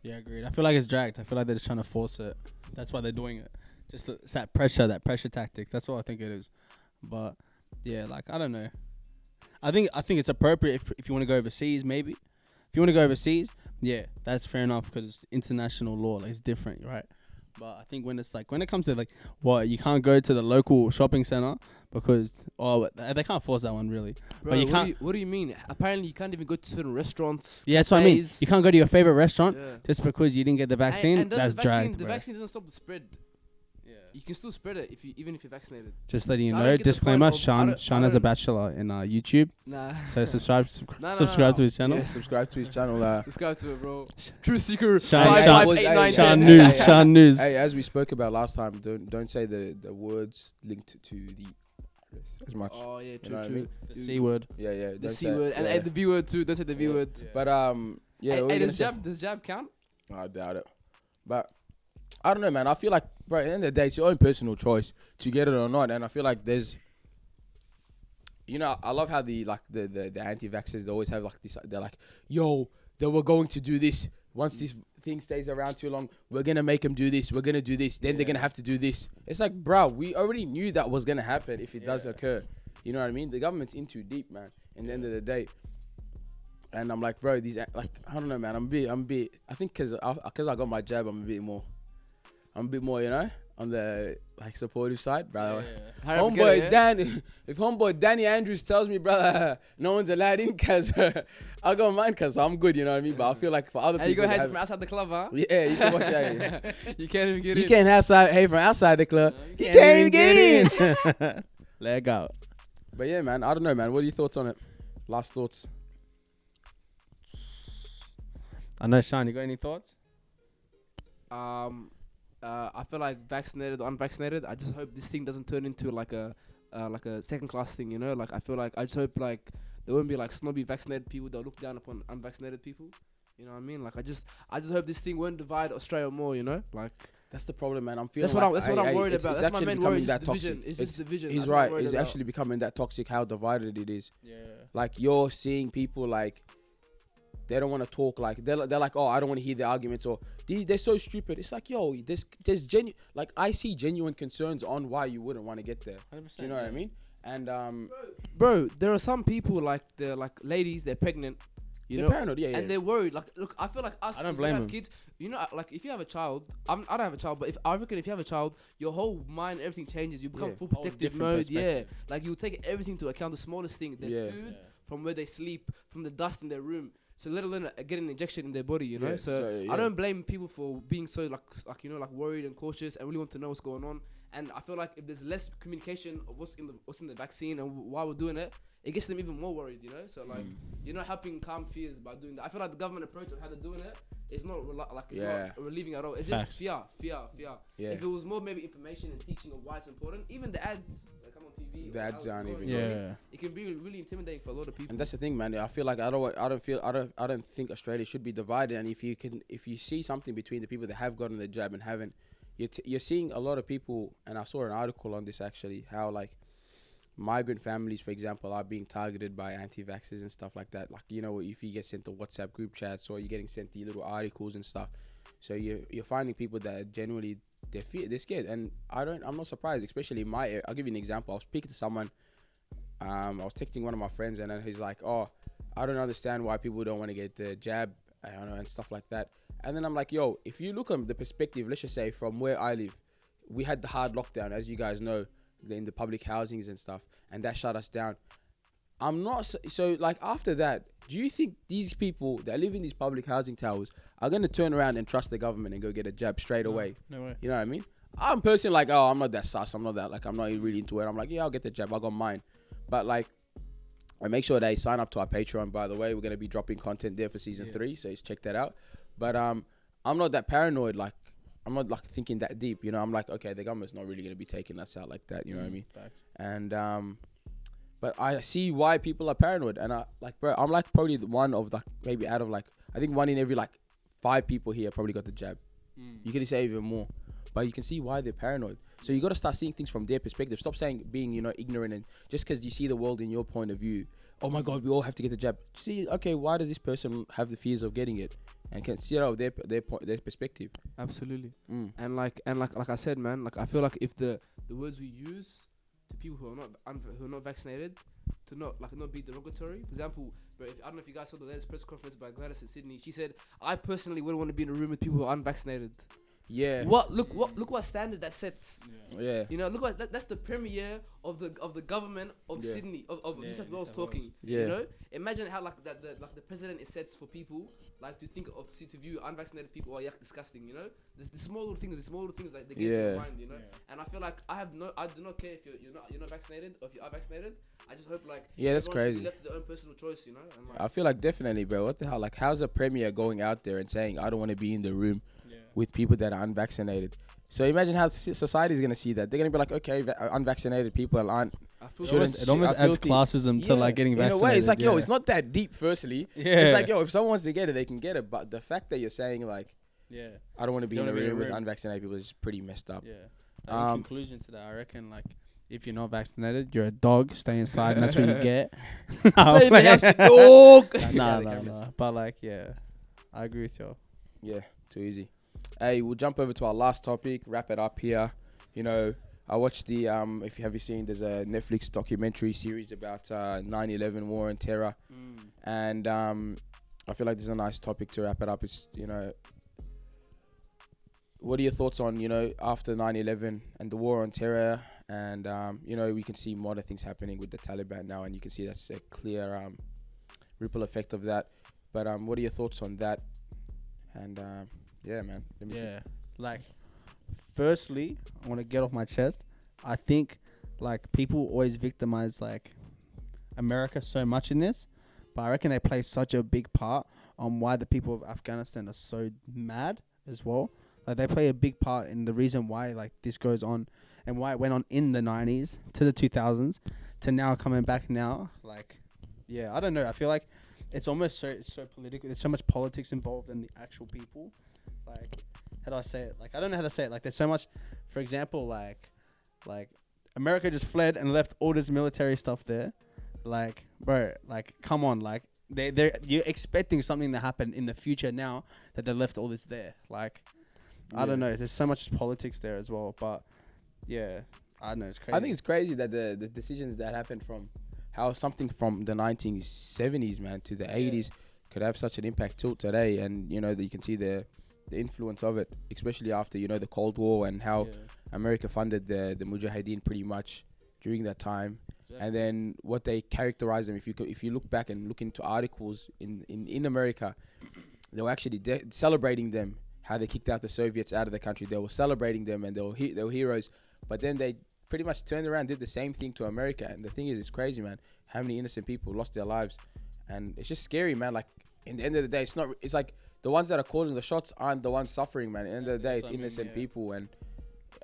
S1: Yeah, agreed. I feel like it's dragged. I feel like they're just trying to force it. That's why they're doing it. It's that pressure tactic. That's what I think it is. But yeah, like, I don't know. I think it's appropriate if you want to go overseas, maybe. If you want to go overseas, yeah, that's fair enough because it's international law. Like, it's different, right? But I think when it comes to, like, you can't go to the local shopping center because they can't force that one really.
S4: Bro,
S1: But you can't.
S4: What do you mean? Apparently, you can't even go to certain restaurants.
S1: Yeah, that's what I mean.
S4: cafes.
S1: You can't go to your favorite restaurant
S4: Yeah.
S1: just because you didn't get the vaccine.
S4: And does
S1: That's
S4: the vaccine,
S1: dragged,
S4: the
S1: bro.
S4: vaccine doesn't stop the spread. Yeah. You can still spread it even if you're vaccinated.
S1: Just letting you
S4: So I don't
S1: know.
S4: get the
S1: Disclaimer:
S4: point of- I
S1: Sean is a
S4: don't-
S1: bachelor in YouTube,
S4: Nah.
S1: so subscribe
S4: No,
S1: subscribe to his channel.
S2: Yeah, subscribe to his channel.
S4: Subscribe to it, bro. True Seeker.
S1: Sean-
S4: 5,
S1: Sean-
S4: 5, 8, 9,
S1: Sean
S4: 10.
S1: News. Sean News.
S2: Hey, as we spoke about last time, don't say the words linked to the as much.
S4: Oh yeah,
S2: You
S4: true,
S2: know what I
S4: true.
S2: mean?
S1: The C word.
S2: Yeah.
S4: The
S2: don't
S4: C
S2: say-
S4: word and
S2: yeah.
S4: the V word too. Don't say the V word.
S2: But yeah.
S4: Hey,
S2: what were you gonna say?
S4: does jab count?
S2: I doubt it. But I don't know, man. I feel like, bro, at the end of the day, it's your own personal choice to get it or not. And I feel like there's You know, I love how the anti-vaxxers, they always have like this. They're like, yo, they were going to do this. Once this thing stays around too long, we're gonna make them do this. We're gonna do this. Then they're gonna have to do this. It's like, bro, we already knew that was gonna happen if it does occur. You know what I mean? The government's in too deep, man. In the end of the day. And I'm like, bro, these like, I don't know, man. I'm a bit. I think because I got my jab, I'm a bit more, you know, on the like supportive side, brother. Homeboy Dan, if homeboy Danny Andrews tells me, brother, no one's allowed in, cause I got mine, cause I'm good, you know what I mean. But I feel like for other people,
S4: you go hey from outside the club, huh?
S2: Yeah, you can watch that.
S4: You can't even get in.
S2: You can't hey from outside the club. You can't even get in.
S1: Leg out.
S2: But yeah, man, I don't know, man. What are your thoughts on it? Last thoughts.
S1: I know, Sean. You got any thoughts?
S4: I feel like vaccinated or unvaccinated, I just hope this thing doesn't turn into like a second class thing, you know? Like, I feel like, I just hope like there won't be like snobby vaccinated people that look down upon unvaccinated people. You know what I mean? Like, I just hope this thing won't divide Australia more, you know? Like,
S2: that's the problem, man. I'm feeling
S4: that's what I'm worried about. That's my main worry.
S2: That
S4: division. It's just division.
S2: He's right. It's actually becoming that toxic, how divided it is. Yeah. Like, you're seeing people like, they don't want to talk, like they're like, oh, I don't want to hear the arguments, or they're so stupid. It's like, yo, there's genuine, like, I see genuine concerns on why you wouldn't want to get there. 100%, you know what I mean? And
S4: bro, there are some people like they're like ladies, they're pregnant, they're
S2: paranoid,
S4: and they're worried. Like, look, I feel like us,
S1: I don't blame them.
S4: Kids, you know, like if you have a child, I don't have a child, but I reckon if you have a child, your whole mind, everything changes. You become full protective mode. Yeah, like you take everything to account, the smallest thing, their food, from where they sleep, from the dust in their room. So let alone get an injection in their body, you know. So I don't blame people for being so like you know, like worried and cautious and really want to know what's going on. And I feel like if there's less communication of what's in the vaccine and why we're doing it, it gets them even more worried, you know. So like you're not helping calm fears by doing that. I feel like the government approach of how they're doing it is not not relieving at all. It's just fear. Yeah. If it was more maybe information and teaching of why it's important, even the ads that come on TV,
S2: the ads aren't even.
S4: It can be really intimidating for a lot of people.
S2: And that's the thing, man. I feel like I don't think Australia should be divided. And if you see something between the people that have gotten the jab and haven't, you're seeing a lot of people. And I saw an article on this actually, how like migrant families, for example, are being targeted by anti-vaxxers and stuff like that. Like, you know, if you get sent to WhatsApp group chats or you're getting sent the little articles and stuff. So you're finding people that genuinely they're scared, and I'm not surprised, especially in my area. I'll give you an example. I was speaking to someone. I was texting one of my friends, and then he's like, "Oh, I don't understand why people don't want to get the jab, I don't know, and stuff like that." And then I'm like, "Yo, if you look at the perspective, let's just say from where I live, we had the hard lockdown, as you guys know, in the public housings and stuff, and that shut us down. I'm not so like after that, do you think these people that live in these public housing towers are going to turn around and trust the government and go get a jab straight away?
S1: No way.
S2: You know what I mean? I'm personally like, oh, I'm not that sus. I'm not that, like, I'm not really into it. I'm like, yeah, I'll get the jab. I got mine. But like, I make sure they sign up to our Patreon, by the way. We're going to be dropping content there for season 3. So check that out. But I'm not that paranoid. Like, I'm not like thinking that deep. You know, I'm like, okay, the government's not really going to be taking us out like that. You know what I mean?
S1: Facts.
S2: And, but I see why people are paranoid, and bro, I'm like probably one of like maybe out of like I think one in every like 5 people here probably got the jab. You can say even more, but you can see why they're paranoid. So you got to start seeing things from their perspective. Stop being ignorant, and just because you see the world in your point of view. Oh my God, we all have to get the jab. See, okay, why does this person have the fears of getting it, and can see it out of their perspective.
S4: Absolutely. And like I said, man, like I feel like if the words we use to people who are not vaccinated, to not be derogatory. For example, bro, I don't know if you guys saw the latest press conference by Gladys in Sydney. She said, "I personally wouldn't want to be in a room with people who are unvaccinated."
S2: Yeah.
S4: Look what standard that sets.
S2: Yeah.
S4: You know, look what that's the premier of the government of Sydney of New South Wales talking.
S2: Yeah.
S4: You know, imagine how like the president is sets for people like to think of to view unvaccinated people are disgusting. You know, the small little things like they get in your mind. You know, and I feel like I do not care if you're not vaccinated or if you are vaccinated. I just hope like
S2: that's crazy.
S4: Should be left to their own personal choice. You know, and, like,
S2: I feel like definitely, bro. What the hell? Like, how's a premier going out there and saying I don't want to be in the room with people that are unvaccinated? So imagine how society is going to see that. They're going to be like, okay, unvaccinated people aren't.
S1: It almost adds classism to like getting vaccinated.
S2: In a way, it's like, yo, it's not that deep. Firstly, it's like, yo, if someone wants to get it, they can get it. But the fact that you're saying like, I don't want to be in a room with unvaccinated people is pretty messed up.
S1: Yeah. In conclusion to that, I reckon like if you're not vaccinated, you're a dog. Stay inside, and that's what you get.
S4: Stay in the house, you dog.
S1: Nah. But like, yeah, I agree with you.
S2: Yeah, too easy. Hey, we'll jump over to our last topic. Wrap it up here. You know, I watched the if you have seen, there's a Netflix documentary series about 9/11 war and terror, and I feel like this is a nice topic to wrap it up. It's, you know, what are your thoughts on, you know, after 9/11 and the war on terror, and you know, we can see modern things happening with the Taliban now, and you can see that's a clear ripple effect of that. But what are your thoughts on that? And yeah, man.
S1: Like, firstly, I want to get off my chest. I think like people always victimize like America so much in this, but I reckon they play such a big part on why the people of Afghanistan are so mad as well. Like, they play a big part in the reason why like this goes on and why it went on in the 90s to the 2000s to now coming back now. Like, yeah, I don't know. I feel like it's almost so political. There's so much politics involved in the actual people. Like, how do I say it? Like, I don't know how to say it. Like, there's so much, for example, like America just fled and left all this military stuff there. Like, bro, like, come on, like, you're expecting something to happen in the future now that they left all this there. Like, I don't know. There's so much politics there as well. But yeah, I don't know. It's crazy.
S2: I think it's crazy that the decisions that happened from how something from the 1970s, man, to the 80s could have such an impact till today. And, you know, that you can see the influence of it, especially after, you know, the Cold War and how America funded the Mujahideen pretty much during that time. Exactly. And then what they characterize them, if you look back and look into articles in America, they were actually celebrating them, how they kicked out the Soviets out of the country. They were celebrating them, and they were heroes. But then they pretty much turned around, did the same thing to America. And the thing is, it's crazy, man, how many innocent people lost their lives. And it's just scary, man. Like, in the end of the day, it's like the ones that are calling the shots aren't the ones suffering, man. At the end of the day, it's innocent people. And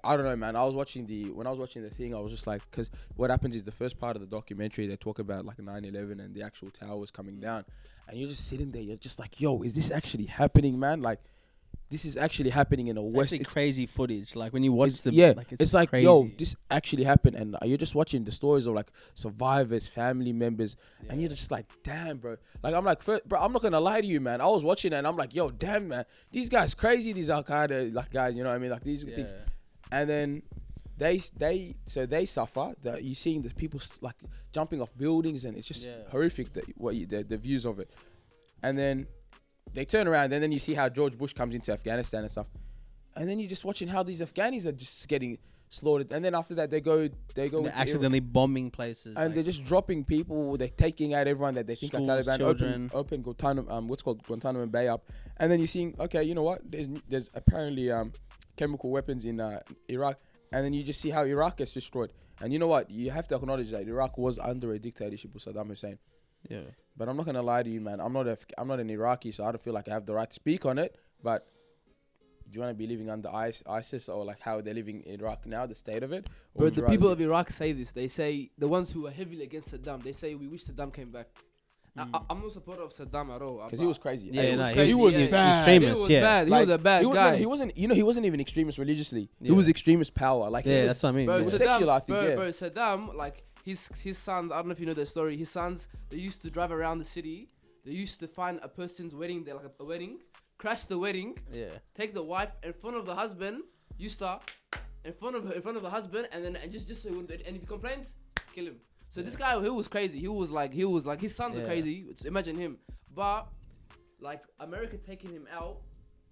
S2: I don't know, man. When I was watching the thing, I was just like, because what happens is the first part of the documentary, they talk about like 9/11 and the actual towers coming down, and you're just sitting there, you're just like, yo, is this actually happening, man? Like, this is actually happening in a West.
S1: It's crazy footage. Like, when you watch the
S2: it's like crazy. Yo, this actually happened, and you're just watching the stories of like survivors, family members, and you're just like, damn, bro. Like, I'm like, bro, I'm not gonna lie to you, man. I was watching it, and I'm like, yo, damn, man, these guys crazy. These Al Qaeda like guys, you know what I mean? Like, these things, and then they suffer. You're seeing the people like jumping off buildings, and it's just horrific. The views of it, and then they turn around, and then you see how George Bush comes into Afghanistan and stuff, and then you're just watching how these Afghanis are just getting slaughtered, and then after that they're
S1: accidentally bombing places,
S2: and they're just dropping people. They're taking out everyone that they think are Taliban. Open Guantanamo Bay up, and then you're seeing, okay, you know what? There's apparently chemical weapons in Iraq, and then you just see how Iraq gets destroyed. And you know what? You have to acknowledge that Iraq was under a dictatorship of Saddam Hussein.
S1: Yeah.
S2: But I'm not gonna lie to you, man. I'm not an Iraqi, so I don't feel like I have the right to speak on it. But do you want to be living under ISIS, or like how they're living in Iraq now, the state of it?
S4: But the people of Iraq say this. They say, the ones who are heavily against Saddam, they say we wish Saddam came back. I'm not supporter of Saddam at all.
S2: Because he was crazy.
S1: He was extremist.
S4: He was a bad guy.
S2: He wasn't even extremist religiously. He was extremist power. Like,
S1: that's what I mean.
S4: Bro,
S2: was secular, I think.
S4: Bro, Saddam, like, his sons, I don't know if you know their story. His sons, they used to drive around the city. They used to find a person's wedding, like a wedding, crash the wedding, take the wife in front of the husband, in front of the husband, and just so and if he complains, kill him. So this guy, he was crazy. He was like his sons are crazy. Imagine him. But like, America taking him out,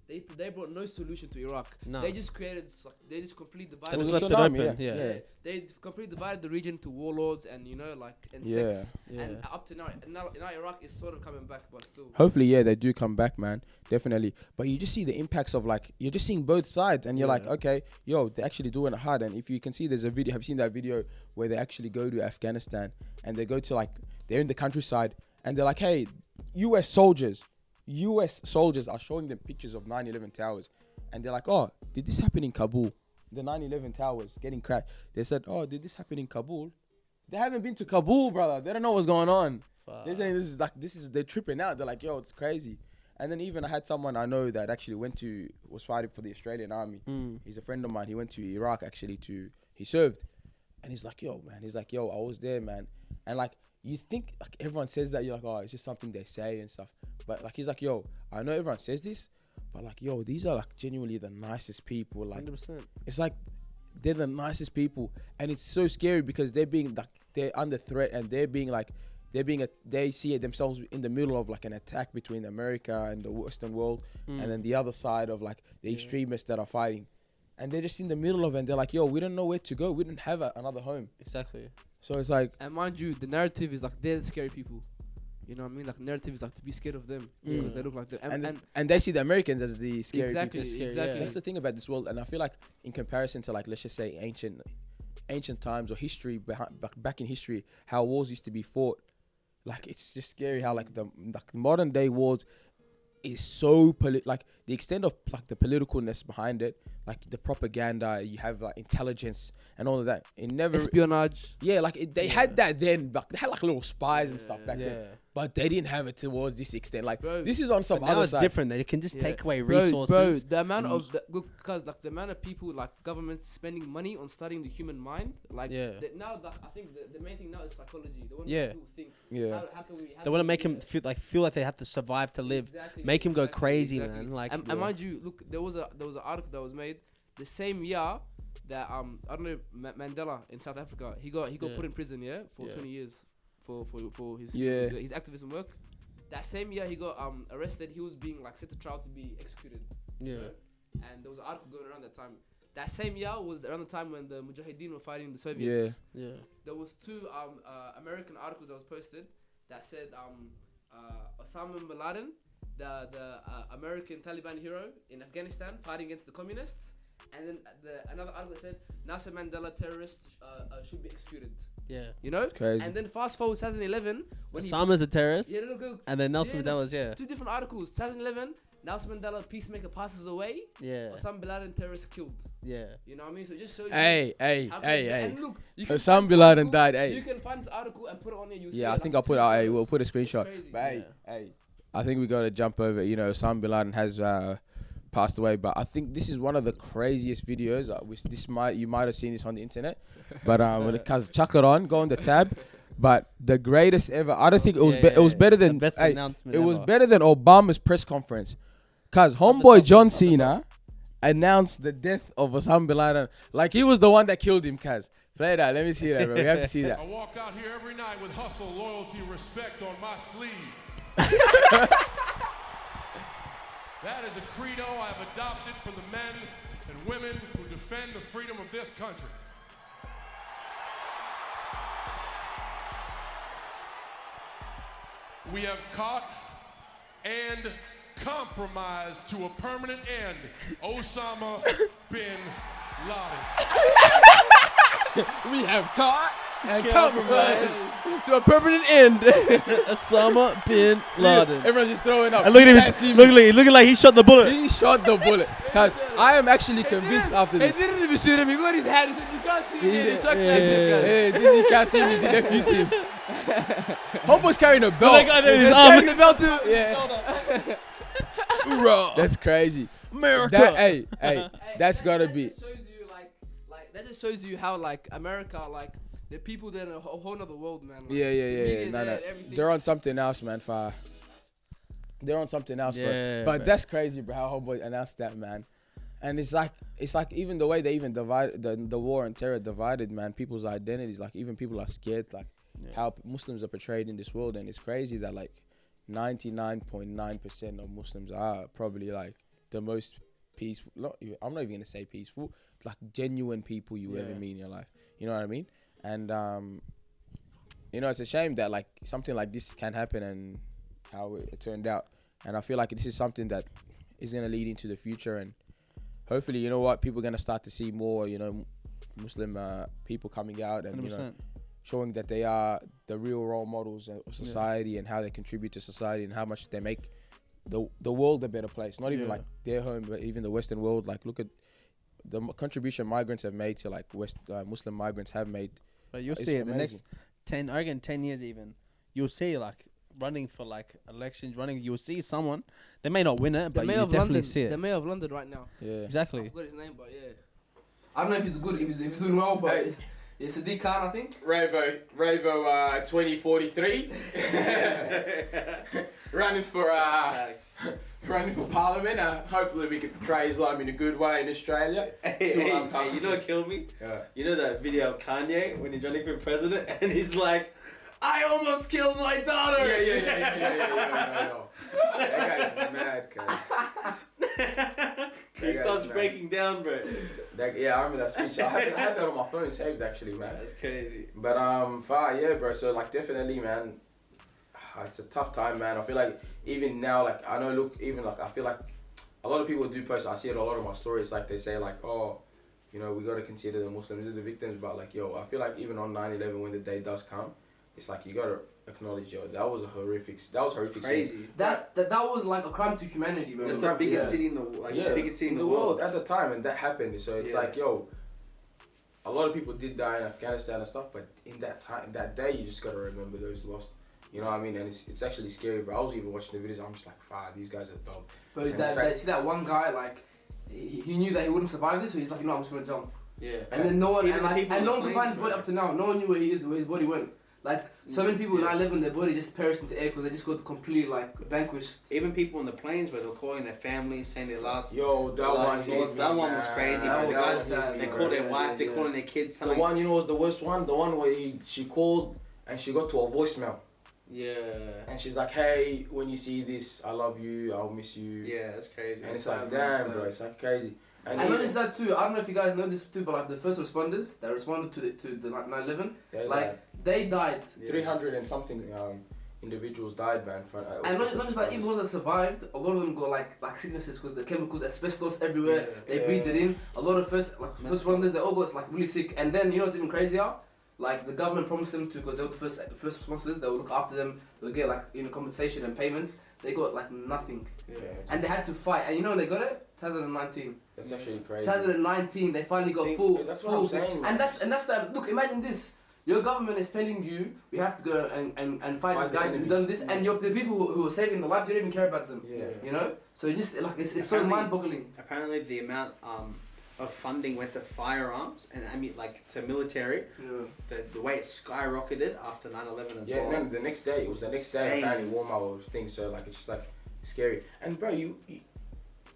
S4: they brought no solution to Iraq. No. They just completely divided.
S1: They just left it open.
S4: They completely divided the region to warlords and sex. And up to now Iraq is sort of coming back, but still.
S2: Hopefully, they do come back, man. Definitely. But you just see the impacts of, like, you're just seeing both sides, and you're like, okay, yo, they're actually doing it hard. And if you can see, there's a video. Have you seen that video where they actually go to Afghanistan and they go to, like, they're in the countryside and they're like, hey, US soldiers are showing them pictures of 9/11 towers, and they're like, oh, did this happen in Kabul? The 9/11 towers getting crashed. They said, oh, did this happen in Kabul? They haven't been to Kabul, brother. They don't know what's going on. They're saying they're tripping out. They're like, yo, it's crazy. And then even I had someone I know that actually was fighting for the Australian army. He's a friend of mine. He went to Iraq actually he served. And he's like, yo, man. He's like, yo, I was there, man. And like, you think like everyone says that, you're like, oh, it's just something they say and stuff. But like, he's like, yo, I know everyone says this, but like, yo, these are like genuinely the nicest people. Like,
S1: 100%.
S2: it's like they're the nicest people, and it's so scary because they're being like they're under threat, and they see themselves in the middle of like an attack between America and the Western world, and then the other side of like the extremists that are fighting, and they're just in the middle of it. And they're like, yo, we don't know where to go. We don't have another home.
S1: Exactly.
S2: So it's like,
S4: And mind you, the narrative is like they're the scary people. You know what I mean? Like narrative is like to be scared of them because they look like them.
S2: and they see the Americans as the scary
S4: exactly,
S2: people.
S4: exactly.
S2: That's the thing about this world, and I feel like in comparison to like, let's just say ancient times or history, back in history, how wars used to be fought. Like, it's just scary how like the modern day wars is so like the extent of like the politicalness behind it, like the propaganda, you have like intelligence and all of that. It never
S4: Espionage.
S2: Yeah, like they had that then, but they had like little spies and stuff back then. But they didn't have it towards this extent. Like,
S4: bro,
S2: this is on some
S1: But
S2: other
S1: now it's
S2: side.
S1: different. They can just take away
S4: Bro,
S1: resources.
S4: the amount of because like the amount of people like governments spending money on studying the human mind, like now that I think the main thing now is psychology. They want to make people think. How can we?
S1: They want to make him feel like they have to survive to live.
S4: Exactly,
S1: Make him go crazy, man. Like,
S4: and mind you, look, there was an article that was made the same year that I don't know, Mandela in South Africa, he got put in prison for 20 years for his activism work. That same year he got arrested. He was being like set to trial to be executed. You know? And there was an article going around that time. That same year was around the time when the Mujahideen were fighting the Soviets. There was two American articles that was posted that said Osama bin Laden, the American Taliban hero in Afghanistan fighting against the communists, and then another article said Nelson Mandela terrorist should be executed. You know,
S2: it's crazy.
S4: And then fast forward 2011 when
S1: Osama's a terrorist.
S4: look,
S1: And then Nelson Mandela's
S4: two different articles. 2011, Nelson Mandela peacemaker passes away. Osama bin Laden terrorist killed. You know what I mean? So it just shows
S2: Hey.
S4: And look, you can
S2: Osama bin Laden died.
S4: You can find this article and put it on your.
S2: Yeah, I think I'll put it. We'll put a screenshot. But hey, I think we gotta jump over. You know, Osama bin Laden has passed away, but I think this is one of the craziest videos. You might have seen this on the internet, but because chuck it on, go on the tab. But the greatest ever. I don't think it was. It was better than.
S1: The best announcement
S2: it was
S1: ever.
S2: better than Obama's press conference, cause homeboy John Cena announced the death of Osama bin Laden like he was the one that killed him. Cause play that. Let me see that, bro. We have to see that.
S6: I walk out here every night with hustle, loyalty, respect on my sleeve. That is a credo I have adopted for the men and women who defend the freedom of this country. We have caught and compromised to a permanent end Osama bin Laden.
S2: We have caught and compromised to a permanent end.
S1: Osama bin Laden.
S2: Everyone's just throwing up.
S1: And look at him. Looking like he shot the bullet.
S2: He shot the bullet. Cause I am actually convinced after
S4: He
S2: this.
S4: didn't even shoot him. He got his hand. He said, "You can't see me."
S2: He
S4: The
S2: did.
S4: truck's like
S2: Hey,
S4: this,
S2: this you can't see me. The nephew team. Homeboy's carrying a belt.
S1: That guy there, his
S2: He's
S1: arm.
S2: carrying the belt too. Yeah. That's crazy.
S1: America.
S2: Hey, that's gotta be.
S4: Just shows you that just shows you how like America, like the people there in a whole nother world, man. Like,
S2: Yeah.
S4: media
S2: No.
S4: there, everything.
S2: They're on something else, man. They're on something else, bro.
S1: Yeah,
S2: But
S1: bro.
S2: that's crazy, bro. How homeboy announced that, man. And it's like even the way they even divide the war and terror divided, man, people's identities. Like even people are scared, like how Muslims are portrayed in this world, and it's crazy that like 99.9% of Muslims are probably like the most peaceful. I'm not even gonna say peaceful. Like genuine people you ever meet in your life. You know what I mean? And you know, it's a shame that like something like this can happen and how it turned out. And I feel like this is something that is gonna lead into the future, and hopefully, you know what, people are gonna start to see more, you know, Muslim people coming out and
S1: 100%.
S2: you know, showing that they are the real role models of society and how they contribute to society and how much they make the world a better place. Not even like their home, but even the Western world. Like look at the contribution migrants have made to like Muslim migrants have made.
S1: But you'll
S2: It's
S1: see it the
S2: amazing.
S1: next 10 years even. You'll see like running for like elections, you'll see someone. They may not win it, but you definitely see it.
S4: The mayor of London right now.
S2: Yeah.
S1: Exactly.
S4: I forgot his name, but yeah. I don't know if he's good, if he's doing well, but Yeah, Sadiq Khan, I think.
S2: Ravo 2043. running for Parliament. Hopefully we can portray Islam in a good way in Australia.
S7: Hey, you know what killed me?
S2: Yeah.
S7: You know that video of Kanye when he's running for president and he's like, I almost killed my daughter.
S2: Yeah. That guy's mad, cuz.
S7: He starts breaking down, bro.
S2: Yeah, I remember that speech. I had that on my phone saved actually, man.
S7: That's crazy.
S2: But far, yeah, bro. So like, definitely, man. It's a tough time, man. I feel like even now, like I know, look, even like I feel like a lot of people do post. I see it a lot of my stories. Like they say, like, oh, you know, we gotta consider the Muslims as the victims. But like, yo, I feel like even on 9/11, when the day does come, it's like you gotta acknowledge, yo, that was horrific.
S7: Crazy.
S2: Scene.
S4: That was like a crime to humanity, bro.
S7: It's the biggest city in the biggest city in the world
S2: at the time, and that happened. So it's like, yo, a lot of people did die in Afghanistan and stuff, but in that time, that day, you just gotta remember those lost. You know what I mean? And it's actually scary, bro. I was even watching the videos. I'm just like, these guys are dumb.
S4: But see that one guy, like, he knew that he wouldn't survive this, so he's like, I'm just gonna jump.
S7: Yeah.
S4: And then no one,
S7: Even
S4: and no one could find his body up to now. No one knew where he is, where his body went. Like, so many people in 9/11, their body just perished into air because they just got completely, like, vanquished.
S7: Even people on the planes where they're calling their families, saying their last.
S2: Yo, that one
S7: was crazy.
S4: That
S7: The
S4: was
S7: guys,
S4: so sad,
S7: they
S4: bro.
S7: call their wife, they're calling their kids.
S2: The one, you know, was the worst one. The one where she called and she got to a voicemail.
S7: Yeah.
S2: And she's like, hey, when you see this, I love you, I'll miss you.
S7: Yeah, that's crazy.
S2: And it's like, damn, bro, it's like crazy.
S4: And not just that too, I don't know if you guys know this too, but like the first responders that responded to the 9/11, they died.
S2: 300 and something individuals died, man.
S4: And not just that, even those that survived, a lot of them got like sicknesses because the chemicals, asbestos everywhere, they breathed it in. A lot of first responders, they all got like really sick. And then, you know what's even crazier? Like the government promised them to, because they were the first responders, they would look after them, they'll get like, you know, compensation and payments. They got like nothing.
S2: Yeah.
S4: And they had to fight. And you know when they got it? 2019.
S2: That's actually crazy.
S4: 2019, they finally got full.
S2: That's what I'm saying, man.
S4: And that's the look. Imagine this: your government is telling you we have to go and fight these guys who've done this, and the people who are saving the lives, you don't even care about them.
S2: Yeah.
S4: You know. So it just like it's so mind-boggling.
S7: Apparently, the amount of funding went to firearms and I mean like to military.
S4: Yeah.
S7: The way it skyrocketed after 9/11 as well.
S2: Yeah. And then the next day, apparently Walmart was things. So like it's just like scary. And bro,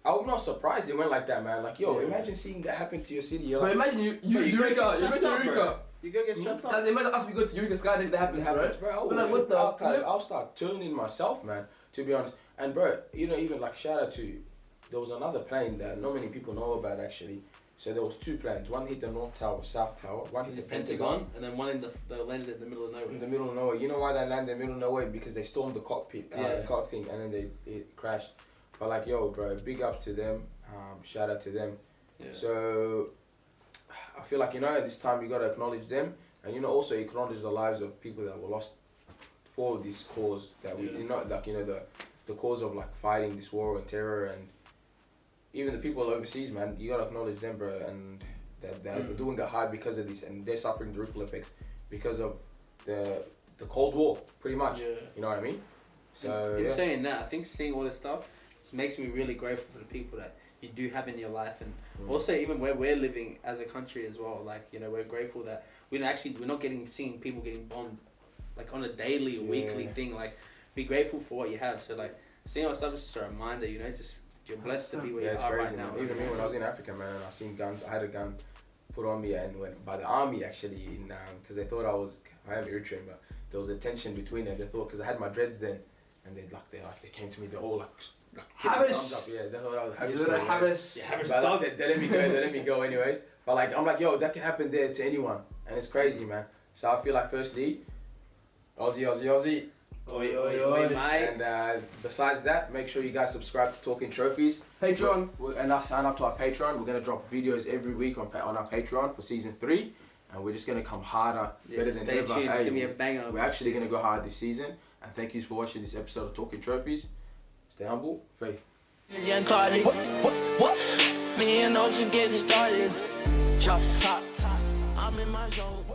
S2: I'm not surprised it went like that, man. Like, yo, imagine seeing that happen to your city. You're
S4: But
S2: like,
S4: imagine you go to Eureka.
S7: You go get shut up.
S4: Imagine us, we go to Eureka Sky, that happens, bro. We're like, what the flip?
S2: I'll start turning myself, man, to be honest. And bro, you know, even like shout out to, there was another plane that not many people know about actually. So there was two planes. One hit the North Tower, South Tower. One hit the Pentagon.
S7: And then one in the landed in the middle of nowhere.
S2: In the middle of nowhere. You know why they landed in the middle of nowhere? Because they stormed the cockpit, the cockpit thing, and then it crashed. But like, yo, bro, big ups to them. Shout out to them.
S7: Yeah.
S2: So I feel like, you know, at this time you gotta acknowledge them, and you know, also acknowledge the lives of people that were lost for this cause that we, you know, like, you know, the cause of like fighting this war and terror, and even the people overseas, man. You gotta acknowledge them, bro, and that they're doing it hard because of this, and they're suffering the ripple effects because of the Cold War, pretty much.
S7: Yeah.
S2: You know what I mean? So
S7: in saying that, I think seeing all this stuff, it makes me really grateful for the people that you do have in your life, and also even where we're living as a country as well. Like, you know, we're grateful that we're not seeing people getting bombed like on a daily or weekly thing. Like, be grateful for what you have. So like seeing our stuff is just a reminder, you know, just you're blessed to be where you are
S2: crazy,
S7: right now.
S2: Even me when I was in Africa, man, I seen guns. I had a gun put on me and went by the army actually, in because they thought I am Eritrean, but there was a tension between them. They thought, because I had my dreads then, and they came to me. They all like
S4: Habis.
S2: Yeah, they thought I was Habis.
S4: You're Habis.
S2: But they let me go. They let me go anyways. But like, I'm like, yo, that can happen there to anyone, and it's crazy, man. So I feel like, firstly, Aussie.
S7: Oi, oi, oi, mate.
S2: And besides that, make sure you guys subscribe to Talking Trophies.
S4: Patreon.
S2: And sign up to our Patreon. We're going to drop videos every week on our Patreon for season 3. And we're just going to come harder, better than ever.
S7: Stay tuned, it's going to be a banger.
S2: We're actually going to go hard this season. And thank you for watching this episode of Talking Trophies. Stay humble, faith.
S3: Young Carly, me and Ocean getting started. Drop top, I'm in my zone.